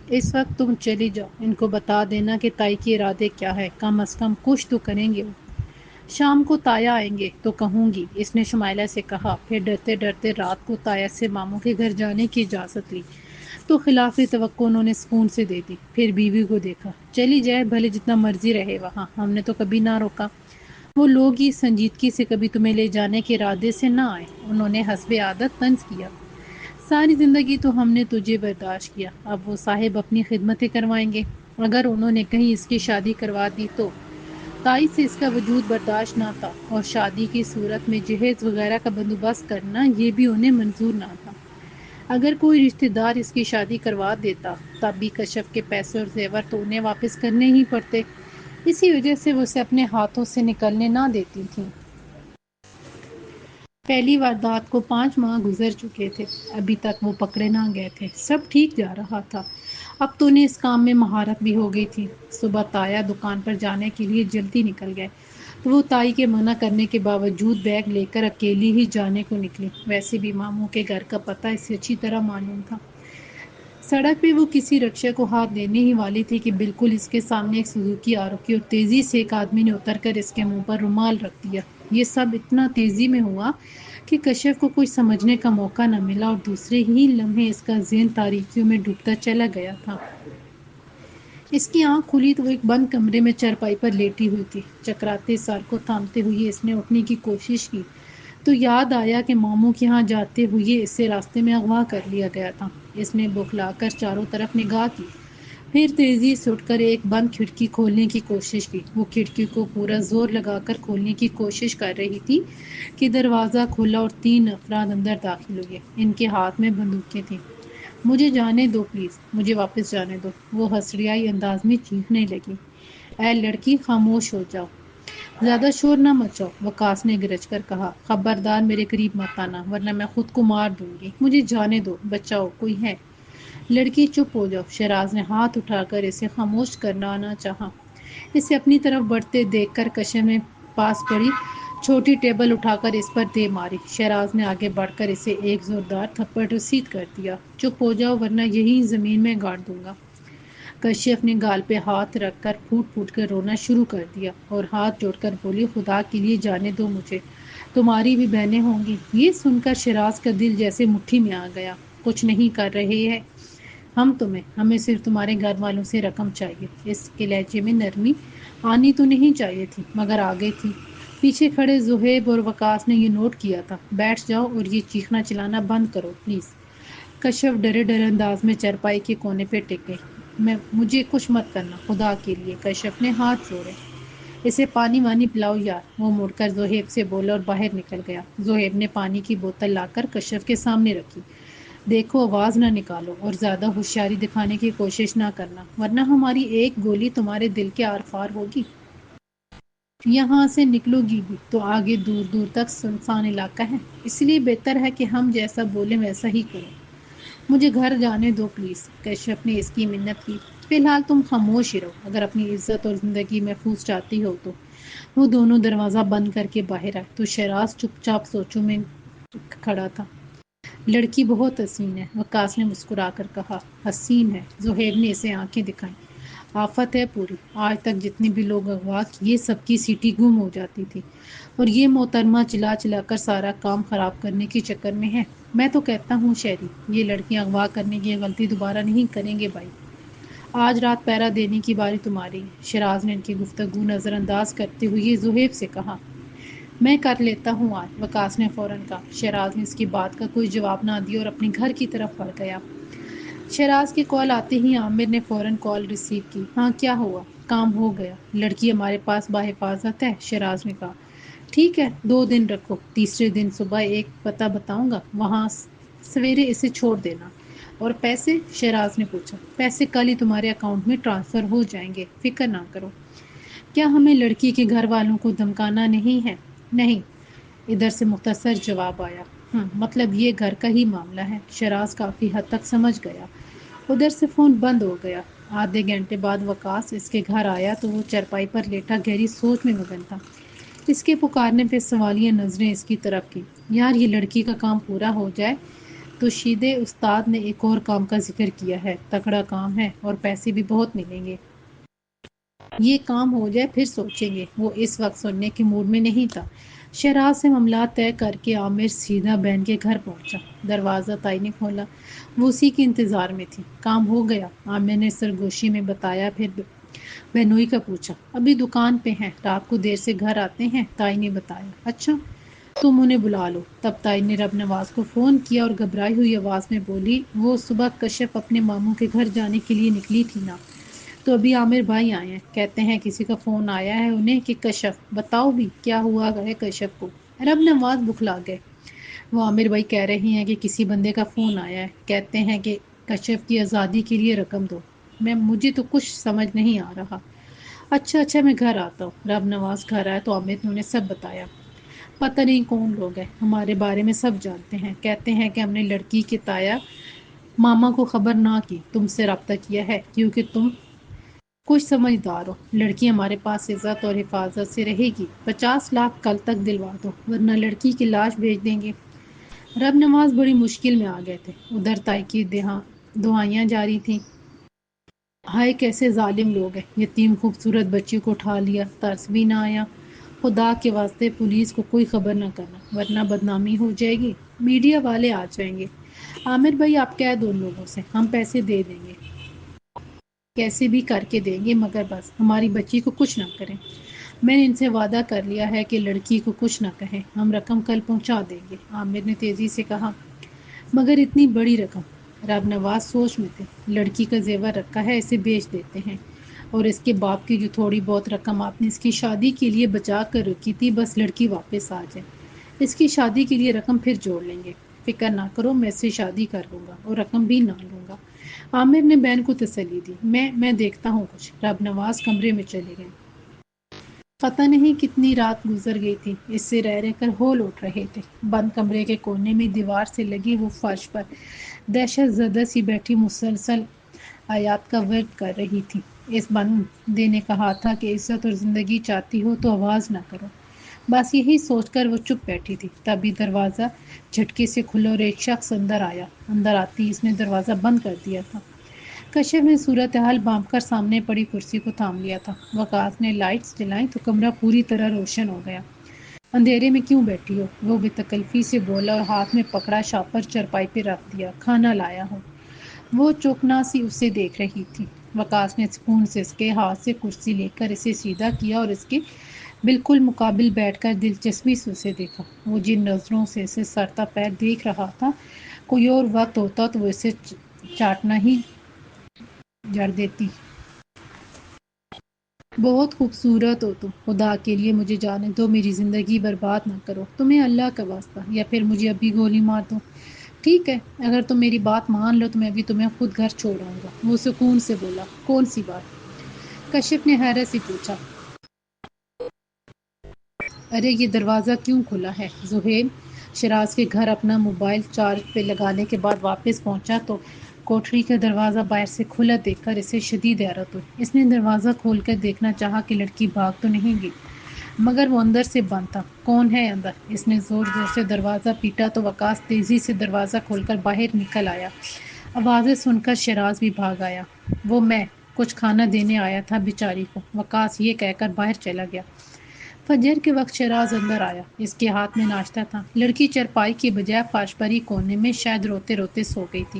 اس وقت تم چلی جاؤ، ان کو بتا دینا کہ تائی کے ارادے کیا ہے، کم از کم کچھ تو کریں گے وہ۔ شام کو تایا آئیں گے تو کہوں گی، اس نے شمائلہ سے کہا۔ پھر ڈرتے ڈرتے رات کو تایا سے ماموں کے گھر جانے کی اجازت لی تو خلاف توقع انہوں نے سکون سے دے دی۔ پھر بیوی کو دیکھا، چلی جائے بھلے جتنا مرضی رہے وہاں، ہم نے تو کبھی نہ روکا۔ وہ لوگ ہی سنجیدگی سے کبھی تمہیں لے جانے کے ارادے سے نہ آئے، انہوں نے حسب عادت طنز کیا۔ ساری زندگی تو ہم نے تجھے برداشت کیا، اب وہ صاحب اپنی خدمتیں کروائیں گے۔ اگر انہوں نے کہیں اس کی شادی کروا دی تو… تائی سے اس کا وجود برداشت نہ تھا، اور شادی کی صورت میں جہیز وغیرہ کا بندوبست کرنا یہ بھی انہیں منظور نہ تھا۔ اگر کوئی رشتہ دار اس کی شادی کروا دیتا، تب بھی کشف کے پیسے اور زیور تو انہیں واپس کرنے ہی پڑتے، اسی وجہ سے وہ اسے اپنے ہاتھوں سے نکلنے نہ دیتی تھیں۔ پہلی واردات کو 5 ماہ گزر چکے تھے، ابھی تک وہ پکڑے نہ گئے تھے، سب ٹھیک جا رہا تھا۔ اب تو انہیں اس کام میں مہارت بھی ہو گئی تھی۔ صبح تایا دکان پر جانے کے لیے جلدی نکل گئے تو وہ تائی کے منع کرنے کے باوجود بیگ لے کر اکیلی ہی جانے کو نکلی۔ ویسے بھی ماموں کے گھر کا پتہ اسے اچھی طرح معلوم تھا۔ سڑک پہ وہ کسی رکشے کو ہاتھ دینے ہی والی تھی کہ بالکل اس کے سامنے ایک سوزوکی آ رکی اور تیزی سے ایک آدمی نے اتر کر اس کے منہ پر رومال رکھ دیا۔ یہ سب اتنا تیزی میں ہوا کہ کشف کو کچھ سمجھنے کا موقع نہ ملا اور دوسرے ہی لمحے اس کا ذہن تاریکیوں میں ڈوبتا چلا گیا تھا۔ اس کی آنکھ کھلی تو وہ ایک بند کمرے میں چارپائی پر لیٹی ہوئی تھی۔ چکراتے سر کو تھامتے ہوئے اس نے اٹھنے کی کوشش کی تو یاد آیا کہ ماموں کے ہاں جاتے ہوئے اسے راستے میں اغوا کر لیا گیا تھا۔ اس نے بوکھلا کر چاروں طرف نگاہ کی، پھر تیزی سے اٹھ کر ایک بند کھڑکی کھولنے کی کوشش کی۔ وہ کھڑکی کو پورا زور لگا کر کھولنے کی کوشش کر رہی تھی کہ دروازہ کھلا اور 3 افراد اندر داخل ہوئے۔ ان کے ہاتھ میں بندوقیں تھیں۔ مجھے جانے دو پلیز، مجھے واپس جانے دو، وہ ہسڑیائی انداز میں چیخنے لگی۔ اے لڑکی، خاموش ہو جاؤ، زیادہ شور نہ مچاؤ، وقاص نے گرج کر کہا۔ خبردار میرے قریب مت آنا ورنہ میں خود کو مار دوں گی، مجھے جانے دو، بچاؤ، کوئی ہے؟ لڑکی چپ ہو جاؤ، شہراز نے ہاتھ اٹھا کر اسے خاموش کرنا چاہا۔ اسے اپنی طرف بڑھتے دیکھ کر کشف نے پاس پڑی چھوٹی ٹیبل اٹھا کر اس پر دے ماری۔ شہراز نے آگے بڑھ کر اسے ایک زوردار تھپڑ رسید کر دیا۔ چپ ہو جاؤ ورنہ یہیں زمین میں گاڑ دوں گا۔ کشف نے گال پہ ہاتھ رکھ کر پھوٹ پھوٹ کر رونا شروع کر دیا اور ہاتھ جوڑ کر بولی، خدا کے لیے جانے دو مجھے، تمہاری بھی بہنیں ہوں گی۔ یہ سن کر شہراز کا دل جیسے مٹھی میں آ گیا۔ کچھ نہیں کر رہے ہیں ہم تمہیں، ہمیں صرف تمہارے گھر والوں سے رقم چاہیے۔ اس کے لہجے میں نرمی آنی تو نہیں چاہیے تھی، مگر آ گئی تھی۔ پیچھے کھڑے زہیب اور وقاص نے یہ نوٹ کیا تھا۔ بیٹھ جاؤ اور یہ چیخنا چلانا بند کرو پلیز۔ کشف ڈرے ڈرے انداز میں چارپائی کے کونے پہ ٹک گئی۔ مجھے کچھ مت کرنا خدا کے لیے، کشف نے ہاتھ جوڑے۔ اسے پانی وانی پلاؤ یار، وہ مڑ کر زہیب سے بولا اور باہر نکل گیا۔ زہیب نے پانی کی بوتل لا کر کشف کے سامنے رکھی۔ دیکھو آواز نہ نکالو اور زیادہ ہوشیاری دکھانے کی کوشش نہ کرنا ورنہ ہماری ایک گولی تمہارے دل کے آر پار ہوگی۔ یہاں سے نکلو گی بھی تو آگے دور دور تک سنسان علاقہ ہے، اس لیے بہتر ہے کہ ہم جیسا بولیں ویسا ہی کرو۔ مجھے گھر جانے دو پلیز، کشف نے اس کی منت کی۔ فی الحال تم خاموش ہی رہو، اگر اپنی عزت اور زندگی محفوظ چاہتی ہو تو۔ وہ دونوں دروازہ بند کر کے باہر آئے تو شہراز چپ چاپ سوچوں میں کھڑا تھا۔ لڑکی بہت حسین ہے، وقاص نے مسکرا کر کہا۔ حسین ہے؟ زہیب نے اسے آنکھیں دکھائیں۔ آفت ہے پوری، آج تک جتنے بھی لوگ اغوا کیے سب کی سیٹی گم ہو جاتی تھی، اور یہ محترمہ چلا چلا کر سارا کام خراب کرنے کے چکر میں ہے۔ میں تو کہتا ہوں شہری، یہ لڑکیاں اغوا کرنے کی غلطی دوبارہ نہیں کریں گے بھائی۔ آج رات پہرا دینے کی باری تمہاری ہے۔ شہراز نے ان کی گفتگو نظر انداز کرتے ہوئے زہیب سے کہا۔ میں کر لیتا ہوں آج، وقاص نے فوراً کہا۔ شہراز نے اس کی بات کا کوئی جواب نہ دیا اور اپنے گھر کی طرف بڑھ گیا۔ شہراز کی کال آتے ہی عامر نے فوراً کال ریسیو کی۔ ہاں کیا ہوا؟ کام ہو گیا، لڑکی ہمارے پاس باحفاظت ہے، شہراز نے کہا۔ ٹھیک ہے، 2 دن رکھو، تیسرے دن صبح ایک پتہ بتاؤں گا، وہاں سویرے اسے چھوڑ دینا۔ اور پیسے؟ شہراز نے پوچھا۔ پیسے کل ہی تمہارے اکاؤنٹ میں ٹرانسفر ہو جائیں گے، فکر نہ کرو۔ کیا ہمیں لڑکی کے گھر والوں کو دھمکانا نہیں ہے؟ نہیں، ادھر سے مختصر جواب آیا۔ مطلب یہ گھر کا ہی معاملہ ہے۔ شہراز کافی حد تک سمجھ گیا۔ ادھر سے فون بند ہو گیا۔ آدھے گھنٹے بعد وقاص اس کے گھر آیا تو وہ چرپائی پر لیٹا گہری سوچ میں مگن تھا۔ اس کے پکارنے پہ سوالیہ نظریں اس کی طرف کی۔ یار یہ لڑکی کا کام پورا ہو جائے تو شیدے استاد نے ایک اور کام کا ذکر کیا ہے، تکڑا کام ہے اور پیسے بھی بہت ملیں گے۔ یہ کام ہو جائے پھر سوچیں گے۔ وہ اس وقت سننے کے موڈ میں نہیں تھا۔ شہراز سے معاملات طے کر کے عامر سیدھا بہن کے گھر پہنچا۔ دروازہ تائی نے کھولا۔ وہ اسی کے انتظار میں تھی۔ کام ہو گیا؟ عامر نے سرگوشی میں بتایا، پھر بہنوئی کا پوچھا۔ ابھی دکان پہ ہیں، رات کو دیر سے گھر آتے ہیں، تائی نے بتایا۔ اچھا، تم انہیں بلا لو۔ تب تائی نے رب نواز کو فون کیا اور گھبرائی ہوئی آواز میں بولی، وہ صبح کشف اپنے ماموں کے گھر جانے کے لیے نکلی تھی نا، تو ابھی عامر بھائی آئے ہیں، کہتے ہیں کسی کا فون آیا ہے انہیں کہ کشف۔ بتاؤ بھی کیا ہوا ہے کشف کو؟ رب نواز بکھلا گئے۔ وہ عامر بھائی کہہ رہے ہیں کہ کسی بندے کا فون آیا ہے، کہتے ہیں کہ کشف کی آزادی کے لیے رقم دو۔ مجھے تو کچھ سمجھ نہیں آ رہا۔ اچھا میں گھر آتا ہوں۔ رب نواز گھر آیا تو عامر نے انہیں سب بتایا۔ پتہ نہیں کون لوگ ہیں، ہمارے بارے میں سب جانتے ہیں، کہتے ہیں کہ ہم نے لڑکی کے تایا ماما کو خبر نہ کی، تم سے رابطہ کیا ہے کیونکہ تم کچھ سمجھدار ہو۔ لڑکی ہمارے پاس عزت اور حفاظت سے رہے گی۔ 50 لاکھ کل تک دلوا دو ورنہ لڑکی کی لاش بھیج دیں گے۔ رب نواز بڑی مشکل میں آ گئے تھے۔ ادھر تائی کی دعائیاں جاری تھیں۔ ہائے کیسے ظالم لوگ ہیں، یتیم خوبصورت بچی کو اٹھا لیا، ترس بھی نہ آیا۔ خدا کے واسطے پولیس کو کوئی خبر نہ کرنا ورنہ بدنامی ہو جائے گی، میڈیا والے آ جائیں گے۔ عامر بھائی آپ کہہ دو ان لوگوں سے، ہم پیسے دے دیں گے، کیسے بھی کر کے دیں گے، مگر بس ہماری بچی کو کچھ نہ کریں۔ میں نے ان سے وعدہ کر لیا ہے کہ لڑکی کو کچھ نہ کہیں، ہم رقم کل پہنچا دیں گے۔ عامر نے تیزی سے کہا۔ مگر اتنی بڑی رقم؟ رب نواز سوچ میں تھے۔ لڑکی کا زیور رکھا ہے، اسے بیچ دیتے ہیں، اور اس کے باپ کی جو تھوڑی بہت رقم آپ نے اس کی شادی کے لیے بچا کر رکھی تھی، بس لڑکی واپس آ جائے، اس کی شادی کے لیے رقم پھر جوڑ لیں گے۔ فکر نہ کرو، میں اس سے شادی کر لوں گا اور رقم بھی نہ لوں گا۔ عامر نے بہن کو تسلی دی۔ میں دیکھتا ہوں کچھ۔ رب نواز کمرے میں چلے گئے۔ پتہ نہیں کتنی رات گزر گئی تھی، اس سے رہ کر ہول اٹھ رہے تھے۔ بند کمرے کے کونے میں دیوار سے لگی وہ فرش پر دہشت زدہ سی بیٹھی مسلسل آیات کا ورد کر رہی تھی۔ اس بندے نے کہا تھا کہ عزت اور زندگی چاہتی ہو تو آواز نہ کرو، بس یہی سوچ کر وہ چپ بیٹھی تھی۔ تبھی دروازہ جھٹکے سے کھلا اور ایک شخص اندر آیا۔ اندر آتی اس نے دروازہ بند کر دیا تھا۔ کشف نے صورتحال بانپ کر سامنے پڑی کرسی کو تھام لیا تھا۔ وقاص نے لائٹس جلائیں تو کمرہ پوری طرح روشن ہو گیا۔ اندھیرے میں کیوں بیٹھی ہو؟ وہ بے تکلفی سے بولا اور ہاتھ میں پکڑا شاپر چرپائی پہ رکھ دیا۔ کھانا لایا ہوں۔ وہ چوکنا سی اسے دیکھ رہی تھی۔ وقاص نے سکون سے اس کے ہاتھ سے کرسی لے کر اسے سیدھا کیا اور اس کے بالکل مقابل بیٹھ کر دلچسپی سے اسے دیکھا۔ وہ جن نظروں سے اسے سر تا پیر دیکھ رہا تھا، کوئی اور وقت ہوتا تو وہ اسے چاٹنا ہی جڑ دیتی۔ بہت خوبصورت ہو تم، خدا کے لیے مجھے جانے دو، میری زندگی برباد نہ کرو، تمہیں اللہ کا واسطہ، یا پھر مجھے ابھی گولی مار دو۔ ٹھیک ہے، اگر تم میری بات مان لو تو میں ابھی تمہیں خود گھر چھوڑ آؤں گا۔ وہ سکون سے بولا۔ کون سی بات؟ کشف نے حیرت سے پوچھا۔ ارے یہ دروازہ کیوں کھلا ہے زہیب؟ شراز کے گھر اپنا موبائل چارج پہ لگانے کے بعد واپس پہنچا تو کوٹری کا دروازہ باہر سے کھلا دیکھ کر اسے شدید حیرت ہوئی۔ اس نے دروازہ کھول کر دیکھنا چاہا کہ لڑکی بھاگ تو نہیں گئی، مگر وہ اندر سے بند تھا۔ کون ہے اندر؟ اس نے زور زور سے دروازہ پیٹا تو وقاص تیزی سے دروازہ کھول کر باہر نکل آیا۔ آوازیں سن کر شراز بھی بھاگ آیا۔ وہ میں کچھ کھانا دینے آیا تھا بیچاری کو، وقاص یہ کہہ کر باہر چلا گیا۔ فجر کے وقت شراز اندر آیا۔ اس کے ہاتھ میں ناشتہ تھا۔ لڑکی چرپائی کی بجائے فرش پر ہی کونے میں شاید روتے روتے سو گئی تھی۔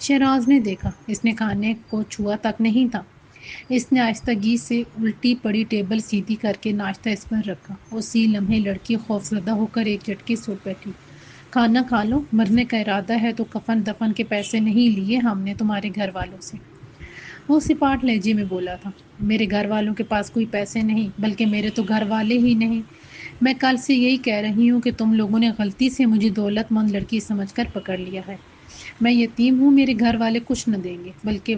شراز نے دیکھا، اس نے کھانے کو چھوا تک نہیں تھا۔ اس نے آہستگی سے الٹی پڑی ٹیبل سیدھی کر کے ناشتہ اس پر رکھا۔ اسی لمحے لڑکی خوفزدہ ہو کر ایک جھٹکے سے اٹھ بیٹھی۔ کھانا کھا لو، مرنے کا ارادہ ہے تو کفن دفن کے پیسے نہیں لیے ہم نے تمہارے گھر والوں سے۔ وہ سپاٹ لہجے میں بولا تھا۔ میرے گھر والوں کے پاس کوئی پیسے نہیں، بلکہ میرے تو گھر والے ہی نہیں۔ میں کل سے یہی کہہ رہی ہوں کہ تم لوگوں نے غلطی سے مجھے دولت مند لڑکی سمجھ کر پکڑ لیا ہے۔ میں یتیم ہوں، میرے گھر والے کچھ نہ دیں گے، بلکہ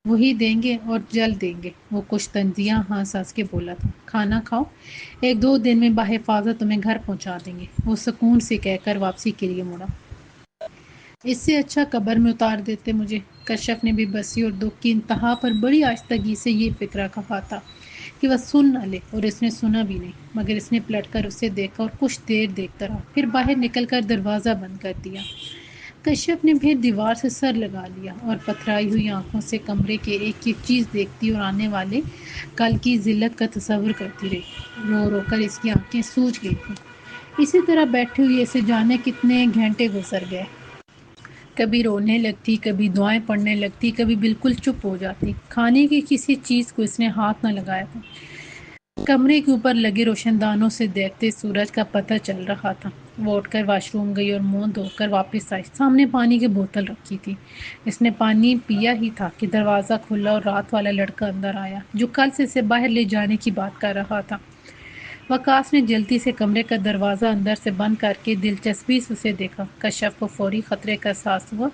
وہی دیں گے اور جلد دیں گے۔ وہ کچھ تنزیہ ہنس ہنس کے بولا تھا۔ کھانا کھاؤ، ایک دو دن میں بحفاظت تمہیں گھر پہنچا دیں گے۔ وہ سکون سے کہہ کر واپسی کے لیے مڑا۔ اس سے اچھا قبر میں اتار دیتے مجھے۔ کشف نے بے بسی اور دکھ کی انتہا پر بڑی آہستگی سے یہ فکرہ کہا تھا کہ وہ سن نہ لے، اور اس نے سنا بھی نہیں، مگر اس نے پلٹ کر اسے دیکھا اور کچھ دیر دیکھتا رہا، پھر باہر نکل کر دروازہ بند کر دیا۔ کشف نے پھر دیوار سے سر لگا لیا اور پتھرائی ہوئی آنکھوں سے کمرے کے ایک ایک چیز دیکھتی اور آنے والے کل کی ذلت کا تصور کرتی رہی۔ رو رو کر اس کی آنکھیں سوج گئی تھیں۔ اسی طرح بیٹھے ہوئے اسے جانے کتنے گھنٹے گزر گئے۔ کبھی رونے لگتی، کبھی دعائیں پڑھنے لگتی، کبھی بالکل چپ ہو جاتی۔ کھانے کی کسی چیز کو اس نے ہاتھ نہ لگایا تھا۔ کمرے کے اوپر لگے روشن دانوں سے دیکھتے سورج کا پتہ چل رہا تھا۔ وہ اٹھ کر واش روم گئی اور منہ دھو کر واپس آئی۔ سامنے پانی کی بوتل رکھی تھی۔ اس نے پانی پیا ہی تھا کہ دروازہ کھلا اور رات والا لڑکا اندر آیا، جو کل سے اسے باہر لے جانے کی بات کر رہا تھا۔ وقاص نے جلدی سے کمرے کا دروازہ اندر سے بند کر کے دلچسپی سے اسے دیکھا۔ کشف کو فوری خطرے کا احساس ہوا،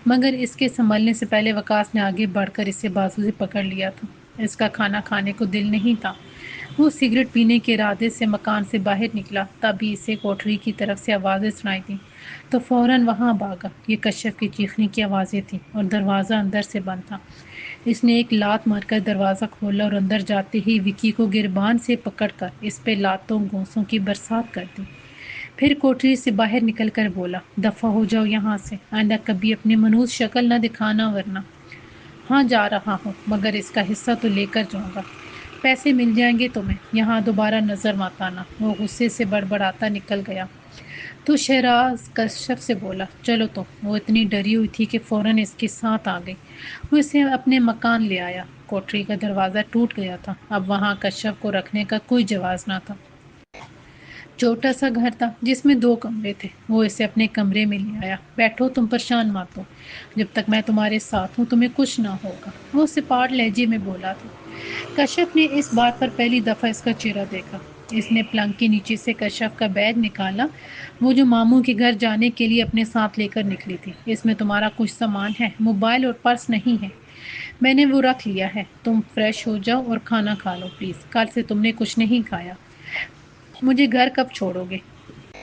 مگر اس کے سنبھلنے سے پہلے وقاص نے آگے بڑھ کر اسے بازو سے پکڑ لیا تھا۔ اس کا کھانا کھانے کو دل نہیں تھا۔ وہ سگریٹ پینے کے ارادے سے مکان سے باہر نکلا، تبھی اسے کوٹری کی طرف سے آوازیں سنائی دیں تو فوراً وہاں بھاگا۔ یہ کشف کی چیخنے کی آوازیں تھیں اور دروازہ اندر سے بند تھا۔ اس نے ایک لات مار کر دروازہ کھولا اور اندر جاتے ہی وکی کو گربان سے پکڑ کر اس پہ لاتوں گھونسوں کی برسات کر دی۔ پھر کوٹری سے باہر نکل کر بولا، دفع ہو جاؤ یہاں سے، آئندہ کبھی اپنی منحوس شکل نہ دکھانا، ورنہ۔ ہاں جا رہا ہوں، مگر اس کا حصہ تو لے کر جاؤں گا۔ پیسے مل جائیں گے تمہیں، یہاں دوبارہ نظر مت آنا۔ وہ غصے سے بڑبڑاتا نکل گیا۔ تو شہراز کشف سے بولا، چلو تو۔ وہ اتنی ڈری ہوئی تھی کہ فوراً اس کے ساتھ آ گئی۔ وہ اسے اپنے مکان لے آیا۔ کوٹری کا دروازہ ٹوٹ گیا تھا، اب وہاں کشف کو رکھنے کا کوئی جواز نہ تھا۔ چھوٹا سا گھر تھا جس میں 2 کمرے تھے۔ وہ اسے اپنے کمرے میں لے آیا۔ بیٹھو، تم پریشان مت ہو، جب تک میں تمہارے ساتھ ہوں تمہیں کچھ نہ ہوگا، وہ سپاٹ لہجے میں بولا تھا۔ کشف نے اس بات پر پہلی دفعہ اس کا چہرہ دیکھا۔ اس نے پلنگ کے نیچے سے کشف کا بیگ نکالا، وہ جو ماموں کے گھر جانے کے لیے اپنے ساتھ لے کر نکلی تھی۔ اس میں تمہارا کچھ سامان ہے، موبائل اور پرس نہیں ہے، میں نے وہ رکھ لیا ہے۔ تم فریش ہو جاؤ اور کھانا کھا لو پلیز، کل سے تم نے کچھ نہیں کھایا۔ مجھے گھر کب چھوڑو گے؟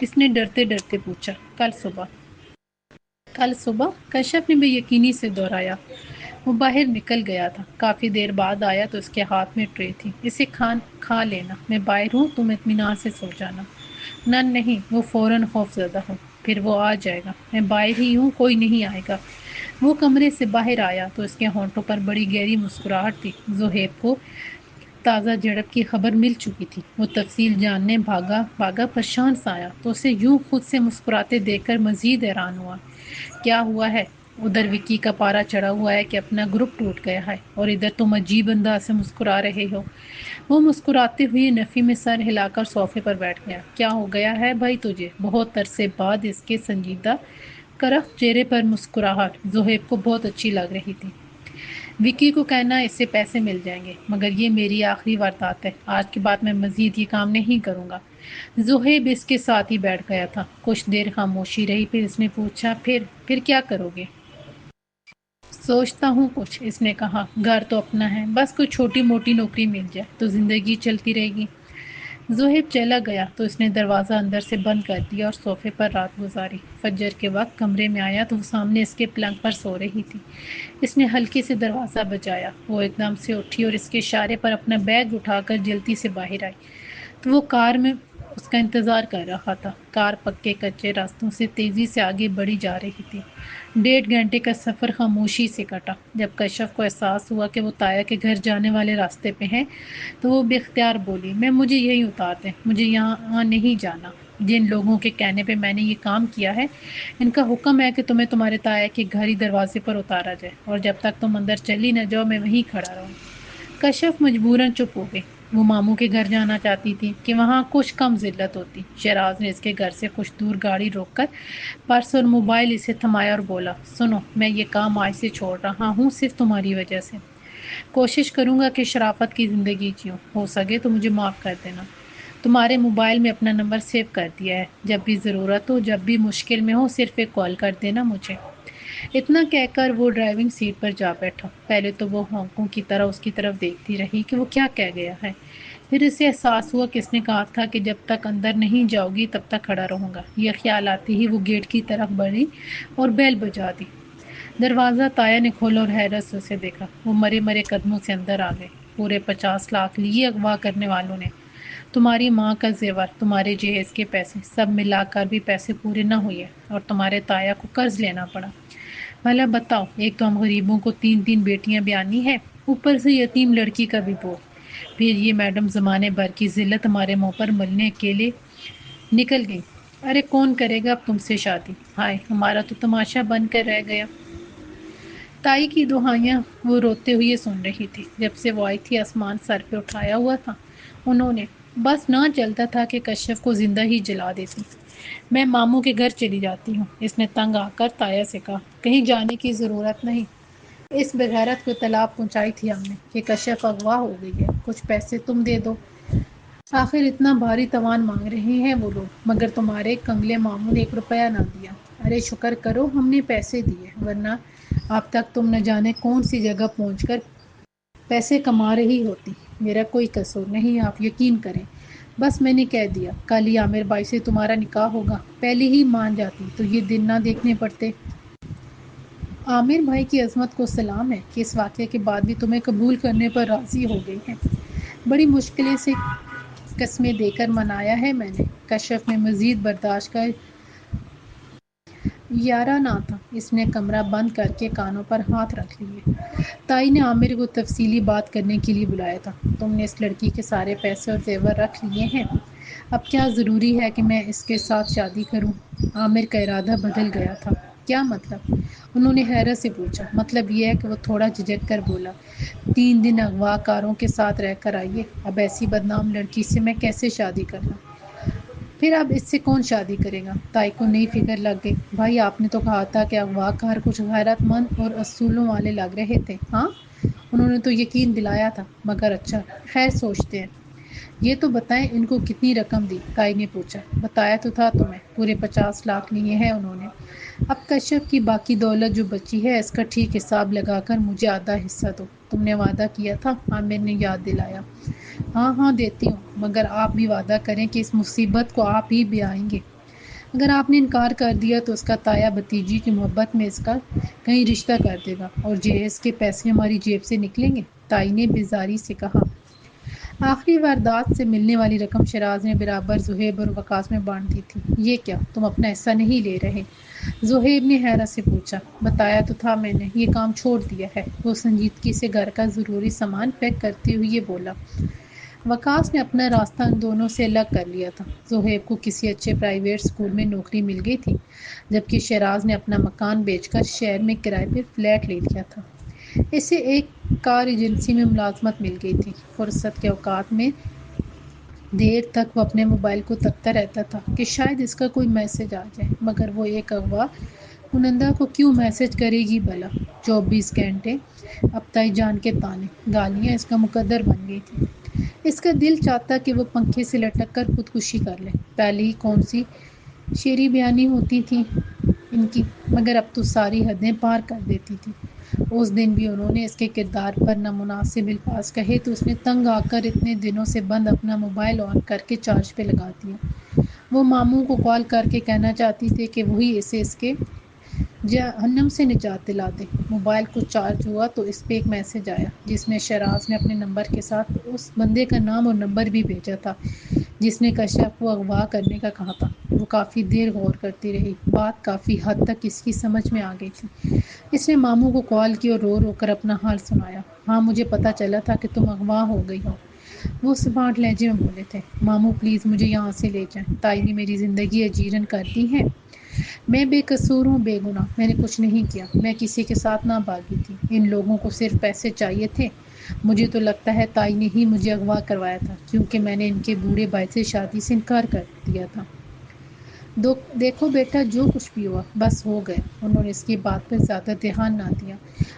اس نے ڈرتے ڈرتے پوچھا۔ کل صبح۔ کل صبح؟ کشف نے بے یقینی سے دہرایا۔ وہ باہر نکل گیا تھا۔ کافی دیر بعد آیا تو اس کے ہاتھ میں ٹرے تھی۔ اسے کھا لینا، میں باہر ہوں، تم اطمینان سے سو جانا۔ نہ نہیں، وہ فوراً خوف زدہ ہو، پھر وہ آ جائے گا، میں باہر ہی ہوں، کوئی نہیں آئے گا۔ وہ کمرے سے باہر آیا تو اس کے ہونٹوں پر بڑی گہری مسکراہٹ تھی۔ زہیب کو تازہ جھڑپ کی خبر مل چکی تھی۔ وہ تفصیل جاننے بھاگا پریشان سا آیا تو اسے یوں خود سے مسکراتے دیکھ کر مزید حیران ہوا۔ کیا ہوا ہے؟ ادھر وکی کا پارا چڑھا ہوا ہے کہ اپنا گروپ ٹوٹ گیا ہے، اور ادھر تم عجیب انداز سے مسکرا رہے ہو۔ وہ مسکراتے ہوئے نفی میں سر ہلا کر صوفے پر بیٹھ گیا۔ کیا ہو گیا ہے بھائی تجھے؟ بہت عرصے بعد اس کے سنجیدہ کرخت چہرے پر مسکراہٹ زہیب کو بہت اچھی لگ رہی تھی۔ وکی کو کہنا اس سے پیسے مل جائیں گے، مگر یہ میری آخری واردات ہے، آج کے بعد میں مزید یہ کام نہیں کروں گا۔ زہیب اس کے ساتھ ہی بیٹھ گیا تھا۔ کچھ دیر خاموشی رہی، پھر اس نے پوچھا، پھر کیا کرو گے؟ سوچتا ہوں کچھ، اس نے کہا۔ گھر تو اپنا ہے، بس کوئی چھوٹی موٹی نوکری مل جائے تو زندگی چلتی رہے گی۔ زہیب چلا گیا تو اس نے دروازہ اندر سے بند کر دیا اور صوفے پر رات گزاری۔ فجر کے وقت کمرے میں آیا تو وہ سامنے اس کے پلنگ پر سو رہی تھی۔ اس نے ہلکے سے دروازہ بجایا۔ وہ ایک دم سے اٹھی اور اس کے اشارے پر اپنا بیگ اٹھا کر جلدی سے باہر آئی تو وہ کار میں اس کا انتظار کر رہا تھا۔ کار پکے کچے راستوں سے تیزی سے آگے بڑھی جا رہی تھی۔ 1.5 گھنٹے کا سفر خاموشی سے کٹا۔ جب کشف کو احساس ہوا کہ وہ تایا کے گھر جانے والے راستے پہ ہیں تو وہ بے اختیار بولی، میں مجھے یہی اتار دیں، مجھے یہاں نہیں جانا۔ جن لوگوں کے کہنے پہ میں نے یہ کام کیا ہے ان کا حکم ہے کہ تمہیں تمہارے تایا کے گھر ہی دروازے پر اتارا جائے اور جب تک تم اندر چلی نہ جاؤ میں وہیں کھڑا رہوں۔ کشف مجبوراً چپ ہو گئی۔ وہ ماموں کے گھر جانا چاہتی تھی کہ وہاں کچھ کم ذلت ہوتی۔ شیراز نے اس کے گھر سے کچھ دور گاڑی روک کر پرس اور موبائل اسے تھمایا اور بولا، سنو، میں یہ کام آج سے چھوڑ رہا ہوں صرف تمہاری وجہ سے۔ کوشش کروں گا کہ شرافت کی زندگی جیوں، ہو سکے تو مجھے معاف کر دینا۔ تمہارے موبائل میں اپنا نمبر سیو کر دیا ہے، جب بھی ضرورت ہو، جب بھی مشکل میں ہو، صرف ایک کال کر دینا مجھے۔ اتنا کہہ کر وہ ڈرائیونگ سیٹ پر جا بیٹھا۔ پہلے تو وہ ہونکوں کی طرح اس کی طرف دیکھتی رہی کہ وہ کیا کہہ گیا ہے۔ پھر اسے احساس ہوا کہ اس نے کہا تھا کہ جب تک اندر نہیں جاؤ گی تب تک کھڑا رہوں گا۔ یہ خیال آتے ہی وہ گیٹ کی طرف بڑھی اور بیل بجا دی۔ دروازہ تایا نے کھولا اور حیرت سے اسے دیکھا۔ وہ مرے مرے قدموں سے اندر آ گئے۔ پورے 50 لاکھ لیے اغوا کرنے والوں نے۔ تمہاری ماں کا زیور، تمہارے جہیز کے پیسے، سب ملا کر بھی پیسے پورے نہ ہوئے اور تمہارے تایا کو قرض لینا پڑا۔ بھلا بتاؤ، ایک تو ہم غریبوں کو 3 بیٹیاں بیانی ہے، اوپر سے یتیم لڑکی کا بھی بوجھ۔ پھر یہ میڈم زمانے بھر کی ذلت ہمارے منہ پر ملنے کے لیے نکل گئی۔ ارے کون کرے گا اب تم سے شادی؟ ہائے، ہمارا تو تماشا بن کر رہ گیا۔ تائی کی دہائیاں وہ روتے ہوئے سن رہی تھی۔ جب سے وہ آئی تھی آسمان سر پہ اٹھایا ہوا تھا انہوں نے، بس نہ چلتا تھا کہ کشف کو زندہ ہی جلا دیتی۔ میں ماموں کے گھر چلی جاتی ہوں، اس نے تنگ آ کر تایا سے کہا۔ کہیں جانے کی ضرورت نہیں، اس بغیرت کو اطلاع پہنچائی تھی ہم نے کہ کشف اغوا ہو گئی ہے، کچھ پیسے تم دے دو۔ آخر اتنا بھاری تاوان مانگ رہے ہیں وہ لوگ، مگر تمہارے کنگلے ماموں نے 1 روپیہ نہ دیا۔ ارے شکر کرو ہم نے پیسے دیے، ورنہ اب تک تم نہ جانے کون سی جگہ پہنچ کر پیسے کما رہی ہوتی۔ میرا کوئی قصور نہیں، آپ یقین کریں۔ بس میں نے کہہ دیا، کل ہی عامر بھائی سے تمہارا نکاح ہوگا، پہلے ہی مان جاتی تو یہ دن نہ دیکھنے پڑتے۔ عامر بھائی کی عظمت کو سلام ہے کہ اس واقعے کے بعد بھی تمہیں قبول کرنے پر راضی ہو گئی ہیں۔ بڑی مشکلیں سے قسمیں دے کر منایا ہے میں نے۔ کشف میں مزید برداشت کا یارہ نہ تھا۔ اس نے کمرہ بند کر کے کانوں پر ہاتھ رکھ لیے۔ تائی نے عامر کو تفصیلی بات کرنے کے لیے بلایا تھا۔ تم نے اس لڑکی کے سارے پیسے اور زیور رکھ لیے ہیں، اب کیا ضروری ہے کہ میں اس کے ساتھ شادی کروں؟ عامر کا ارادہ بدل گیا تھا۔ کیا مطلب؟ انہوں نے حیرت سے پوچھا۔ مطلب یہ ہے کہ وہ تھوڑا جھجک کر بولا، 3 دن اغوا کاروں کے ساتھ رہ کر آئیے، اب ایسی بدنام لڑکی سے میں کیسے شادی کروں؟ پھر اب اس سے کون شادی کرے گا؟ تائی کو نئی فکر لگ گئی۔ بھائی آپ نے تو کہا تھا کہ اغوا کار کچھ غیرت مند اور اصولوں والے لگ رہے تھے۔ ہاں، انہوں نے تو یقین دلایا تھا، مگر اچھا، خیر سوچتے ہیں۔ یہ تو بتائیں ان کو کتنی رقم دی؟ تائی نے پوچھا۔ بتایا تو تھا تمہیں، پورے 50 لاکھ لیے ہیں انہوں نے۔ اب کشف کی باقی دولت جو بچی ہے اس کا ٹھیک حساب لگا کر مجھے آدھا حصہ دو، تم نے وعدہ کیا تھا، عامر نے یاد دلایا۔ ہاں ہاں دیتی ہوں، مگر آپ بھی وعدہ کریں کہ اس مصیبت کو آپ ہی بیائیں گے۔ اگر آپ نے انکار کر دیا تو اس کا تایا بھتیجی کی محبت میں اس کا کہیں رشتہ کر دے گا اور جہیز کے پیسے ہماری جیب سے نکلیں گے، تائی نے بیزاری سے کہا۔ آخری واردات سے ملنے والی رقم شیراز نے برابر زہیب اور وقاص میں بانٹ دی تھی۔ یہ کیا، تم اپنا حصہ نہیں لے رہے؟ زہیب نے حیرت سے پوچھا۔ بتایا تو تھا میں نے، یہ کام چھوڑ دیا ہے، وہ سنجیدگی سے گھر کا ضروری سامان پیک کرتے ہوئے بولا۔ وقاص نے اپنا راستہ ان دونوں سے الگ کر لیا تھا۔ زہیب کو کسی اچھے پرائیویٹ اسکول میں نوکری مل گئی تھی، جبکہ شیراز نے اپنا مکان بیچ کر شہر میں کرائے پر فلیٹ لے لیا تھا۔ اسے ایک کار ایجنسی میں ملازمت مل گئی تھی۔ فرصت کے اوقات میں دیر تک وہ اپنے موبائل کو تکتا رہتا تھا کہ شاید اس کا کوئی میسج آ جائے، مگر وہ ایک اغوا کنندہ کو کیوں میسج کرے گی بھلا؟ 24 گھنٹے اب تائی جان کے تانے، گالیاں اس کا مقدر بن گئی تھی۔ اس کا دل چاہتا کہ وہ پنکھے سے لٹک کر خودکشی کر لے۔ پہلے ہی کون سی شیریں بیانی ہوتی تھی ان کی، مگر اب تو ساری حدیں پار کر دیتی تھی۔ اس دن بھی انہوں نے اس کے کردار پر نامناسب الفاظ کہے تو اس نے تنگ آ کر اتنے دنوں سے بند اپنا موبائل آن کر کے چارج پہ لگا دیا۔ وہ ماموں کو کال کر کے کہنا چاہتی تھی کہ وہی اسے اس کے جہنم سے نجات دلا دے۔ موبائل کو چارج ہوا تو اس پہ ایک میسج آیا جس میں شراز نے اپنے نمبر کے ساتھ اس بندے کا نام اور نمبر بھی بھیجا تھا جس نے کشف کو اغوا کرنے کا کہا تھا۔ وہ کافی دیر غور کرتی رہی، بات کافی حد تک اس کی سمجھ میں آ گئی تھی۔ اس نے ماموں کو کال کی اور رو رو کر اپنا حال سنایا۔ ہاں مجھے پتا چلا تھا کہ تم اغوا ہو گئی ہو، وہ سمارٹ لہجے میں بولے تھے۔ ماموں پلیز مجھے یہاں سے لے جائیں، تائی نے میری زندگی اجیرن کر دی ہے۔ میں بے قصور ہوں، بے گناہ، میں نے کچھ نہیں کیا، میں کسی کے ساتھ نہ بھاگی تھی، ان لوگوں کو صرف پیسے چاہیے تھے۔ مجھے تو لگتا ہے تائی نے ہی مجھے اغوا کروایا تھا کیونکہ میں نے ان کے بوڑھے بھائی سے شادی سے انکار کر دیا تھا۔ دیکھو بیٹا جو کچھ بھی ہوا بس ہو گیا۔ انہوں نے اس کی بات پر زیادہ دھیان نہ دیا۔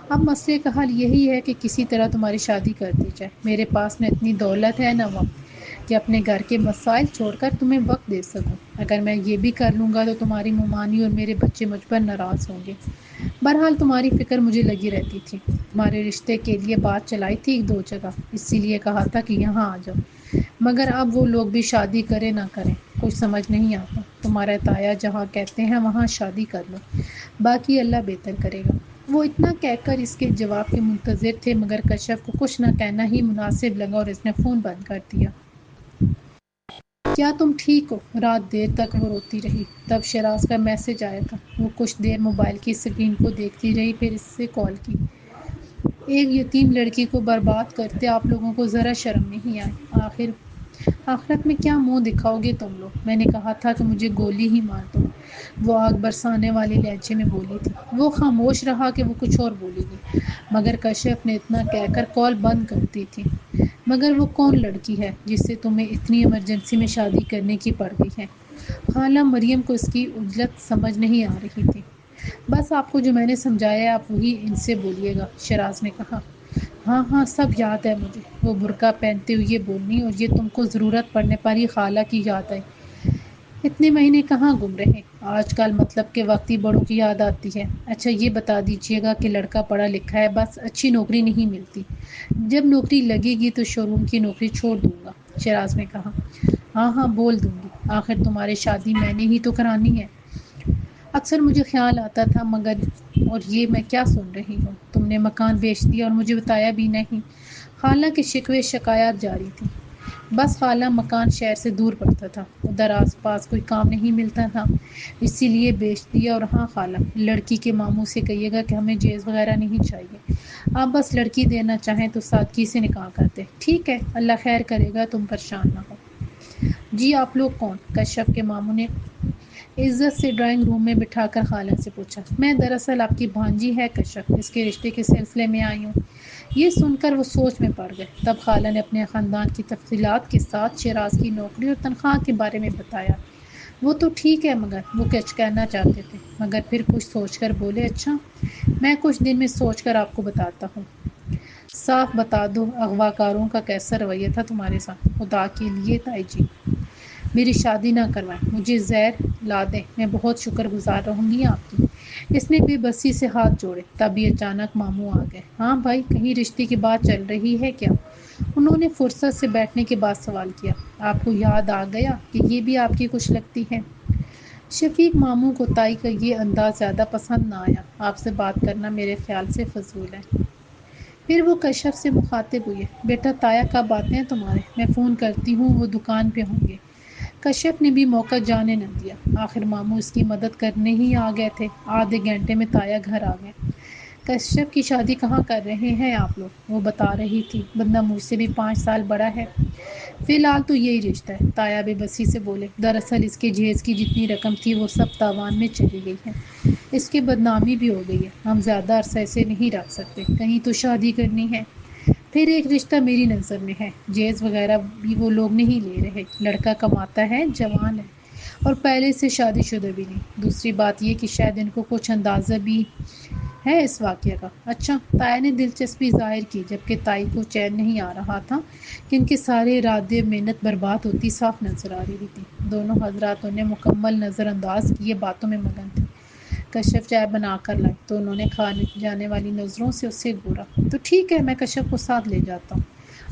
اب مسئلے کا حل یہی ہے کہ کسی طرح تمہاری شادی کر دی جائے۔ میرے پاس نہ اتنی دولت ہے نہ وقت کہ اپنے گھر کے مسائل چھوڑ کر تمہیں وقت دے سکوں۔ اگر میں یہ بھی کر لوں گا تو تمہاری ممانی اور میرے بچے مجھ پر ناراض ہوں گے۔ بہرحال تمہاری فکر مجھے لگی رہتی تھی، تمہارے رشتے کے لیے بات چلائی تھی ایک دو جگہ، اسی لیے کہا تھا کہ یہاں آ جاؤ، مگر اب وہ لوگ بھی شادی کریں نہ کریں کچھ سمجھ نہیں آتا۔ تمہارا تایا جہاں کہتے ہیں وہاں شادی کر لو، باقی اللہ بہتر کرے گا۔ وہ اتنا کہہ کر اس کے جواب کے منتظر تھے مگر کشف کو کچھ نہ کہنا ہی مناسب لگا اور اس نے فون بند کر دیا۔ کیا تم ٹھیک ہو؟ رات دیر تک وہ روتی رہی۔ تب شراز کا میسج آیا تھا۔ وہ کچھ دیر موبائل کی اسکرین کو دیکھتی رہی، پھر اس سے کال کی۔ ایک یتیم لڑکی کو برباد کرتے آپ لوگوں کو ذرا شرم نہیں آئی؟ آخرت میں کیا منہ دکھاؤ گے تم لوگ؟ میں نے کہا تھا کہ مجھے گولی ہی مار دو، وہ آگ برسانے والے لہجے میں بولی تھی۔ وہ خاموش رہا کہ وہ کچھ اور بولے گی مگر کشف نے اتنا کہہ کر کال بند کر دی تھی۔ مگر وہ کون لڑکی ہے جس سے تمہیں اتنی ایمرجنسی میں شادی کرنے کی پڑ گئی ہے؟ خالہ مریم کو اس کی عجلت سمجھ نہیں آ رہی تھی۔ بس آپ کو جو میں نے سمجھایا ہے آپ وہی ان سے بولیے گا، شراز نے کہا۔ ہاں ہاں سب یاد ہے مجھے، وہ برقع پہنتے ہوئے بولنی، اور یہ تم کو ضرورت پڑنے پر ہی خالہ کی یاد آئی۔ اتنے مہینے کہاں گم رہے؟ آج کل مطلب کہ وقت ہی بڑوں کی یاد آتی ہے۔ اچھا یہ بتا دیجیے گا کہ لڑکا پڑھا لکھا ہے، بس اچھی نوکری نہیں ملتی؟ جب نوکری لگے گی تو شو روم کی نوکری چھوڑ دوں گا، شراز نے کہا۔ ہاں ہاں بول دوں گی، آخر تمہاری شادی میں نے ہی تو کرانی ہے۔ اکثر مجھے خیال آتا تھا مگر اور یہ میں کیا سن رہی ہوں؟ تم نے مکان بیچ دیا اور مجھے بتایا بھی نہیں۔ خالہ کے شکوے شکایات جاری تھی۔ بس خالہ مکان شہر سے دور پڑتا تھا، ادھر آس پاس کوئی کام نہیں ملتا تھا، اسی لیے بیچ دیا۔ اور ہاں خالہ، لڑکی کے ماموں سے کہیے گا کہ ہمیں جہیز وغیرہ نہیں چاہیے، آپ بس لڑکی دینا چاہیں تو سادگی سے نکاح کر دیں۔ ٹھیک ہے، اللہ خیر کرے گا، تم پریشان نہ ہو۔ جی آپ لوگ کون؟ کشف کے ماموں نے عزت سے ڈرائنگ روم میں بٹھا کر خالہ سے پوچھا۔ میں دراصل آپ کی بھانجی ہے کشف، اس کے رشتے کے سلسلے میں آئی ہوں۔ یہ سن کر وہ سوچ میں پڑ گئے۔ تب خالہ نے اپنے خاندان کی تفصیلات کے ساتھ شراز کی نوکری اور تنخواہ کے بارے میں بتایا۔ وہ تو ٹھیک ہے مگر وہ کچھ کہنا چاہتے تھے مگر پھر کچھ سوچ کر بولے اچھا میں کچھ دن میں سوچ کر آپ کو بتاتا ہوں۔ صاف بتا دو اغوا کاروں کا کیسا رویہ تھا تمہارے ساتھ؟ خدا کے لیے تائی جی میری شادی نہ کروائیں، مجھے زہر لا دیں، میں بہت شکر گزار رہوں گی آپ کی۔ اس نے بے بسی سے ہاتھ جوڑے، تبھی اچانک ماموں آ گئے۔ ہاں بھائی کہیں رشتے کی بات چل رہی ہے کیا؟ انہوں نے فرصت سے بیٹھنے کے بعد سوال کیا۔ آپ کو یاد آ گیا کہ یہ بھی آپ کی کچھ لگتی ہے؟ شفیق ماموں کو تائی کا یہ انداز زیادہ پسند نہ آیا۔ آپ سے بات کرنا میرے خیال سے فضول ہے۔ پھر وہ کشف سے مخاطب ہوئے۔ بیٹا تایا کب آتے ہیں تمہارے؟ میں فون کرتی ہوں، وہ دکان پہ ہوں گے۔ کشف نے بھی موقع جانے نہ دیا۔ آخر ماموں اس کی مدد کرنے ہی آ گئے تھے۔ آدھے گھنٹے میں تایا گھر آ گئے۔ کشف کی شادی کہاں کر رہے ہیں آپ لوگ؟ وہ بتا رہی تھی، بندہ مجھ سے بھی 5 سال بڑا ہے، فی الحال تو یہی رشتہ ہے۔ تایا بے بسی سے بولے، دراصل اس کے جہیز کی جتنی رقم تھی وہ سب تاوان میں چلی گئی ہے، اس کی بدنامی بھی ہو گئی ہے، ہم زیادہ عرصہ اسے نہیں رکھ سکتے، کہیں تو شادی کرنی ہے۔ پھر ایک رشتہ میری نظر میں ہے، جہیز وغیرہ بھی وہ لوگ نہیں لے رہے، لڑکا کماتا ہے، جوان ہے اور پہلے سے شادی شدہ بھی نہیں۔ دوسری بات یہ کہ شاید ان کو کچھ اندازہ بھی ہے اس واقعے کا۔ اچھا، تایا نے دلچسپی ظاہر کی جبکہ تائی کو چین نہیں آ رہا تھا کہ ان کے سارے ارادے محنت برباد ہوتی صاف نظر آ رہی تھی۔ دونوں حضرات انہیں مکمل نظر انداز کیے باتوں میں مگن تھے۔ کشف چائے بنا کر لائے تو انہوں نے کھانے جانے والی نظروں سے اسے گھورا۔ تو ٹھیک ہے، میں کشف کو ساتھ لے جاتا ہوں،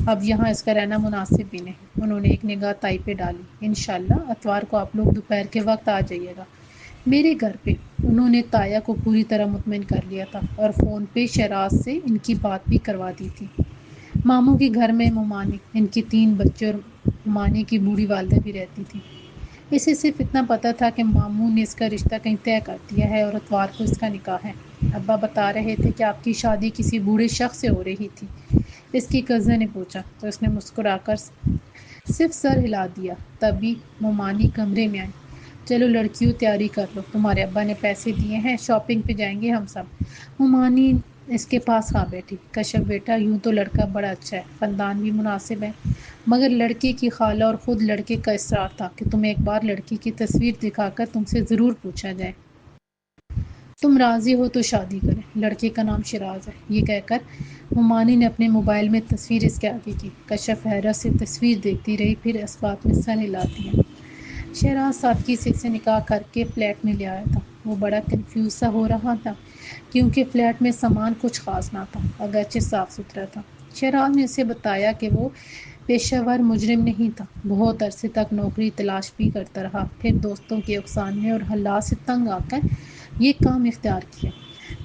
اب یہاں اس کا رہنا مناسب بھی نہیں۔ انہوں نے ایک نگاہ تائی پہ ڈالی۔ انشاءاللہ اتوار کو آپ لوگ دوپہر کے وقت آ جائیے گا میرے گھر پہ۔ انہوں نے تایا کو پوری طرح مطمئن کر لیا تھا اور فون پہ شیراز سے ان کی بات بھی کروا دی تھی۔ ماموں کے گھر میں ممانی، ان کی 3 بچے اور ممانی کی بوڑھی والدہ بھی رہتی تھی۔ اسے صرف اتنا پتا تھا کہ ماموں نے اس کا رشتہ کہیں طے کر دیا ہے اور اتوار کو اس کا نکاح ہے۔ ابا بتا رہے تھے کہ آپ کی شادی کسی بوڑھے شخص سے ہو رہی تھی، اس کی کزن نے پوچھا تو اس نے مسکرا کر صرف سر ہلا دیا۔ تبھی ممانی کمرے میں آئی۔ چلو لڑکیوں تیاری کر لو، تمہارے ابا نے پیسے دیے ہیں، شاپنگ پہ جائیں گے ہم سب۔ ممانی اس کے پاس آ بیٹھی۔ کشف بیٹا، یوں تو لڑکا بڑا اچھا ہے، خاندان بھی مناسب ہے، مگر لڑکے کی خالہ اور خود لڑکے کا اصرار تھا کہ تمہیں ایک بار لڑکی کی تصویر دکھا کر تم سے ضرور پوچھا جائے۔ تم راضی ہو تو شادی کریں، لڑکے کا نام شیراز ہے۔ یہ کہہ کر ممانی نے اپنے موبائل میں تصویر اس کے آگے کی۔ کشف حیرت سے تصویر دیکھتی رہی، پھر اس بات میں سر ہلا دیا۔ شیراز سادگی سے اسے نکاح کر کے فلیٹ میں لے آیا تھا۔ وہ بڑا کنفیوز سا ہو رہا تھا کیونکہ فلیٹ میں سامان کچھ خاص نہ تھا، اگرچہ صاف ستھرا تھا۔ شیراز نے اسے بتایا کہ وہ پیشہ ور مجرم نہیں تھا، بہت عرصے تک نوکری تلاش بھی کرتا رہا، پھر دوستوں کے اکسانے اور حالات سے تنگ آ کر یہ کام اختیار کیا،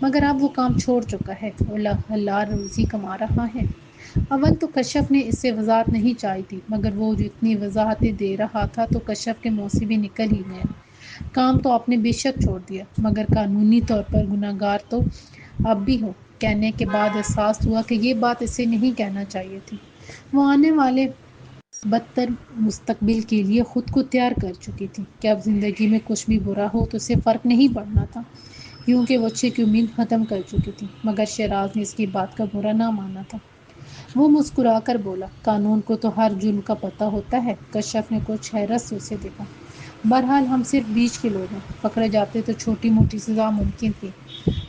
مگر اب وہ کام چھوڑ چکا ہے اور حلال روزی کما رہا ہے۔ اول تو کشف نے اس سے وضاحت نہیں چاہی تھی، مگر وہ جتنی وضاحتیں دے رہا تھا تو کشف کے منہ سے بھی نکل ہی گیا۔ کام تو آپ نے بے شک چھوڑ دیا، مگر قانونی طور پر گناہ گار تو اب بھی ہو۔ کہنے کے بعد احساس ہوا کہ یہ بات اسے نہیں کہنا چاہیے تھی۔ وہ آنے والے بدتر مستقبل کے لیے خود کو تیار کر چکی تھی کہ اب زندگی میں کچھ بھی برا ہو تو اسے فرق نہیں پڑنا تھا، کیونکہ وہ اچھے کی امید ختم کر چکی تھی۔ مگر شیراز نے اس کی بات کا برا نہ مانا تھا۔ وہ مسکرا کر بولا، قانون کو تو ہر جرم کا پتہ ہوتا ہے۔ کشف نے کچھ حیرت سے اسے دیکھا۔ بہرحال ہم صرف بیچ کے لوگ ہیں، پکڑے جاتے تو چھوٹی موٹی سزا ممکن تھی،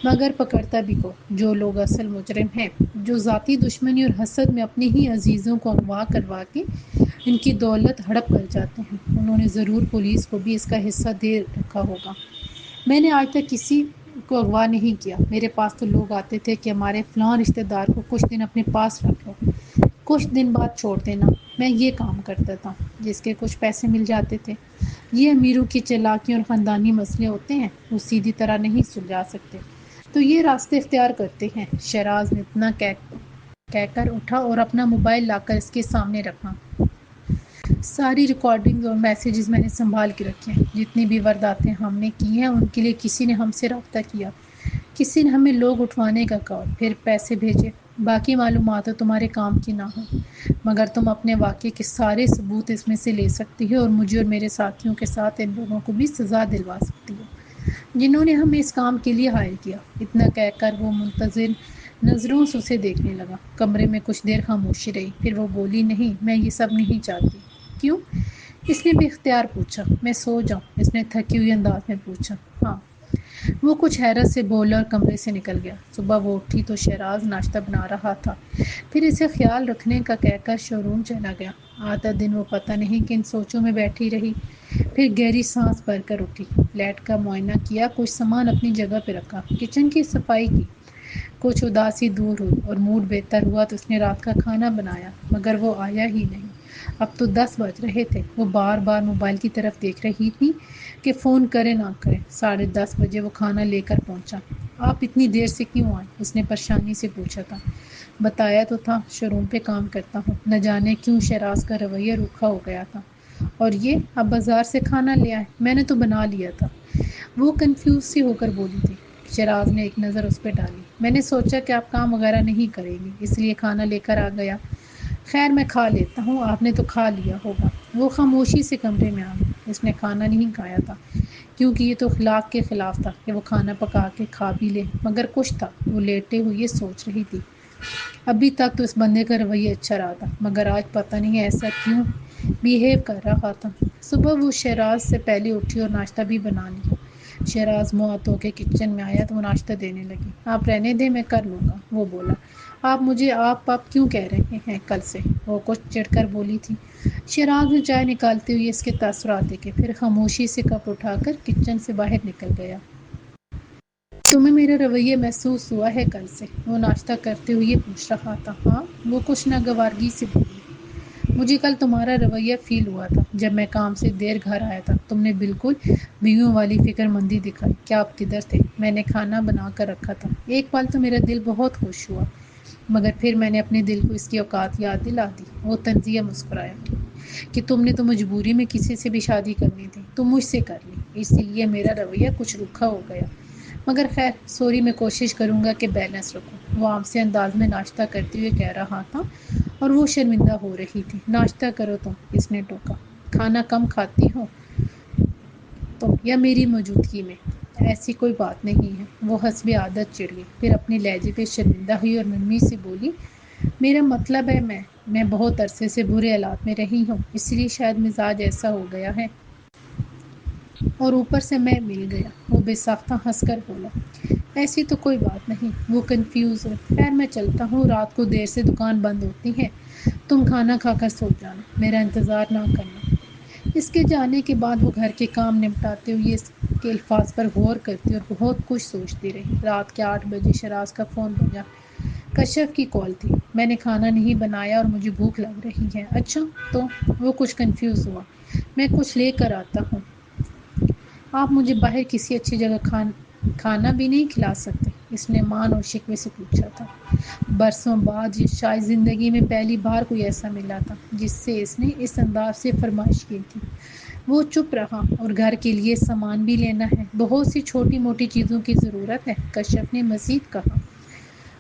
مگر پکڑتا بھی کو جو لوگ اصل مجرم ہیں، جو ذاتی دشمنی اور حسد میں اپنے ہی عزیزوں کو اغوا کروا کے ان کی دولت ہڑپ کر جاتے ہیں، انہوں نے ضرور پولیس کو بھی اس کا حصہ دے رکھا ہوگا۔ میں نے آج تک کسی کو اغوا نہیں کیا، میرے پاس تو لوگ آتے تھے کہ ہمارے فلاں رشتہ دار کو کچھ دن اپنے پاس رکھ لو، کچھ دن بعد چھوڑ دینا۔ میں یہ کام کرتا تھا، جس کے کچھ پیسے مل جاتے تھے۔ یہ امیروں کی چالاکیاں اور خاندانی مسئلے ہوتے ہیں، وہ سیدھی طرح نہیں سلجھا سکتے، تو یہ راستے اختیار کرتے ہیں۔ شیراز نے اتنا کہہ کر اٹھا اور اپنا موبائل لا کر اس کے سامنے رکھا۔ ساری ریکارڈنگز اور میسیجز میں نے سنبھال کے رکھے ہیں، جتنی بھی وارداتیں ہم نے کی ہیں ان کے لیے کسی نے ہم سے رابطہ کیا، کسی نے ہمیں لوگ اٹھوانے کا کہا، پھر پیسے بھیجے۔ باقی معلومات تو تمہارے کام کی نہ ہو، مگر تم اپنے واقعے کے سارے ثبوت اس میں سے لے سکتی ہو اور مجھے اور میرے ساتھیوں کے ساتھ ان لوگوں کو بھی سزا دلوا سکتی ہو جنہوں نے ہمیں اس کام کے لیے ہائر کیا۔ اتنا کہہ کر وہ منتظر نظروں سے اسے دیکھنے لگا۔ کمرے میں کچھ دیر خاموشی رہی، پھر وہ بولی، نہیں، میں یہ سب نہیں چاہتی۔ کیوں؟ اس نے بے اختیار پوچھا۔ میں سو جاؤں؟ اس نے تھکی ہوئی انداز میں پوچھا۔ ہاں، وہ کچھ حیرت سے بولا اور کمرے سے نکل گیا۔ صبح وہ اٹھی تو شیراز ناشتہ بنا رہا تھا، پھر اسے خیال رکھنے کا کہہ کر شو روم چلا گیا۔ آدھا دن وہ پتہ نہیں کن سوچوں میں بیٹھی رہی، پھر گہری سانس بھر کر اٹھی، فلیٹ کا معائنہ کیا، کچھ سامان اپنی جگہ پہ رکھا، کچن کی صفائی کی، کچھ اداسی دور ہوئی اور موڈ بہتر ہوا تو اس نے رات کا کھانا بنایا، مگر وہ آیا ہی نہیں۔ اب تو 10 بج رہے تھے۔ وہ بار بار موبائل کی طرف دیکھ رہی تھی کہ فون کرے نہ کرے۔ 10:30 بجے وہ کھانا لے کر پہنچا۔ آپ اتنی دیر سے کیوں آئے؟ اس نے پریشانی سے پوچھا تھا۔ بتایا تو تھا، شو روم پہ کام کرتا ہوں۔ نہ جانے کیوں شیراز کا رویہ روکھا ہو گیا تھا۔ اور یہ اب بازار سے کھانا لے آئے؟ میں نے تو بنا لیا تھا، وہ کنفیوز سی ہو کر بولی تھی۔ شیراز نے ایک نظر اس پہ ڈالی۔ میں نے سوچا کہ آپ کام وغیرہ نہیں کریں گی، اس لیے کھانا لے کر آ گیا۔ خیر میں کھا لیتا ہوں، آپ نے تو کھا لیا ہوگا۔ وہ خاموشی سے کمرے میں آ گئی۔ اس نے کھانا نہیں کھایا تھا، کیونکہ یہ تو اخلاق کے خلاف تھا کہ وہ کھانا پکا کے کھا بھی لے، مگر کچھ تھا، وہ لیٹے ہوئے سوچ رہی تھی۔ ابھی تک تو اس بندے کا رویہ اچھا رہا تھا، مگر آج پتہ نہیں ایسا کیوں بیہیو کر رہا تھا۔ صبح وہ شیراز سے پہلے اٹھی اور ناشتہ بھی بنا لیا۔ شیراز منہ ہاتھ دھو کے کچن میں آیا تو وہ ناشتہ دینے لگی۔ آپ رہنے دیں، میں کر لوں گا، وہ بولا۔ آپ مجھے آپ کیوں کہہ رہے ہیں کل سے؟ وہ کچھ چڑھ کر بولی تھی۔ شیراز نے چائے نکالتے ہوئے اس کے تاثرات دیکھے، پھر خاموشی سے کپ اٹھا کر کچن سے باہر نکل گیا۔ تمہیں میرا رویہ محسوس ہوا ہے کل سے؟ وہ ناشتہ کرتے ہوئے پوچھ رہا تھا۔ ہاں، وہ کچھ ناگوارگی سے بولی۔ مجھے کل تمہارا رویہ فیل ہوا تھا جب میں کام سے دیر گھر آیا تھا۔ تم نے بالکل بیویوں والی فکر مندی دکھائی۔ کیا آپ کدھر تھے؟ میں نے کھانا بنا کر رکھا تھا۔ ایک پل تو میرا دل بہت خوش ہوا، مگر پھر میں نے اپنے دل کو اس کی اوقات یاد دلا دی۔ وہ طنزیہ مسکرایا کہ تم نے تو مجبوری میں کسی سے بھی شادی کرنی تھی، تم مجھ سے کر لی، اسی لیے میرا رویہ کچھ رکھا ہو گیا۔ مگر خیر، سوری، میں کوشش کروں گا کہ بیلنس رکھوں۔ وہ عام سے انداز میں ناشتہ کرتے ہوئے کہہ رہا تھا اور وہ شرمندہ ہو رہی تھی۔ ناشتہ کرو تم، اس نے ٹوکا۔ کھانا کم کھاتی ہو تم یا میری موجودگی میں؟ ایسی کوئی بات نہیں ہے۔ وہ حسب عادت چڑ گئی، پھر اپنے لہجے پہ شرمندہ ہوئی اور نرمی سے بولی، میرا مطلب ہے میں بہت عرصے سے برے حالات میں رہی ہوں، اس لیے شاید مزاج ایسا ہو گیا ہے، اور اوپر سے میں مل گیا۔ وہ بے ساختہ ہنس کر بولا، ایسی تو کوئی بات نہیں۔ وہ کنفیوز ہو، خیر میں چلتا ہوں، رات کو دیر سے دکان بند ہوتی ہے، تم کھانا کھا کر سو جانا، میرا انتظار نہ کرنا۔ اس کے جانے کے بعد وہ گھر کے کام نپٹاتے ہوئے اس کے الفاظ پر غور کرتی اور بہت کچھ سوچتی رہی۔ رات کے 8 بجے شراز کا فون بجا۔ کشف کی کال تھی۔ میں نے کھانا نہیں بنایا اور مجھے بھوک لگ رہی ہے۔ اچھا تو؟ وہ کچھ کنفیوز ہوا۔ میں کچھ لے کر آتا ہوں۔ آپ مجھے باہر کسی اچھی جگہ کھانا بھی نہیں کھلا سکتے؟ اس نے مان اور شکوے سے پوچھا تھا۔ برسوں بعد شاید زندگی میں پہلی بار کوئی ایسا ملا تھا جس سے اس نے اس انداز سے فرمائش کی تھی۔ وہ چپ رہا۔ اور گھر کے لیے سامان بھی لینا ہے، بہت سی چھوٹی موٹی چیزوں کی ضرورت ہے، کشف نے مزید کہا۔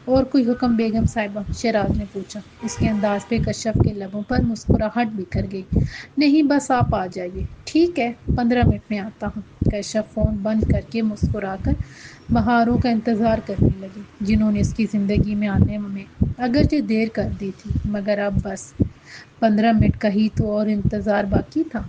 اور کوئی حکم بیگم صاحبہ؟ شیراز نے پوچھا۔ اس کے انداز پہ کشف کے لبوں پر مسکراہٹ بکھر گئی۔ نہیں، بس آپ آ جائیے۔ ٹھیک ہے، 15 منٹ میں آتا ہوں۔ کشف فون بند کر کے مسکرا کر بہاروں کا انتظار کرنے لگی، جنہوں نے اس کی زندگی میں آنے میں اگرچہ دیر کر دی تھی، مگر اب بس 15 منٹ کا ہی تو اور انتظار باقی تھا۔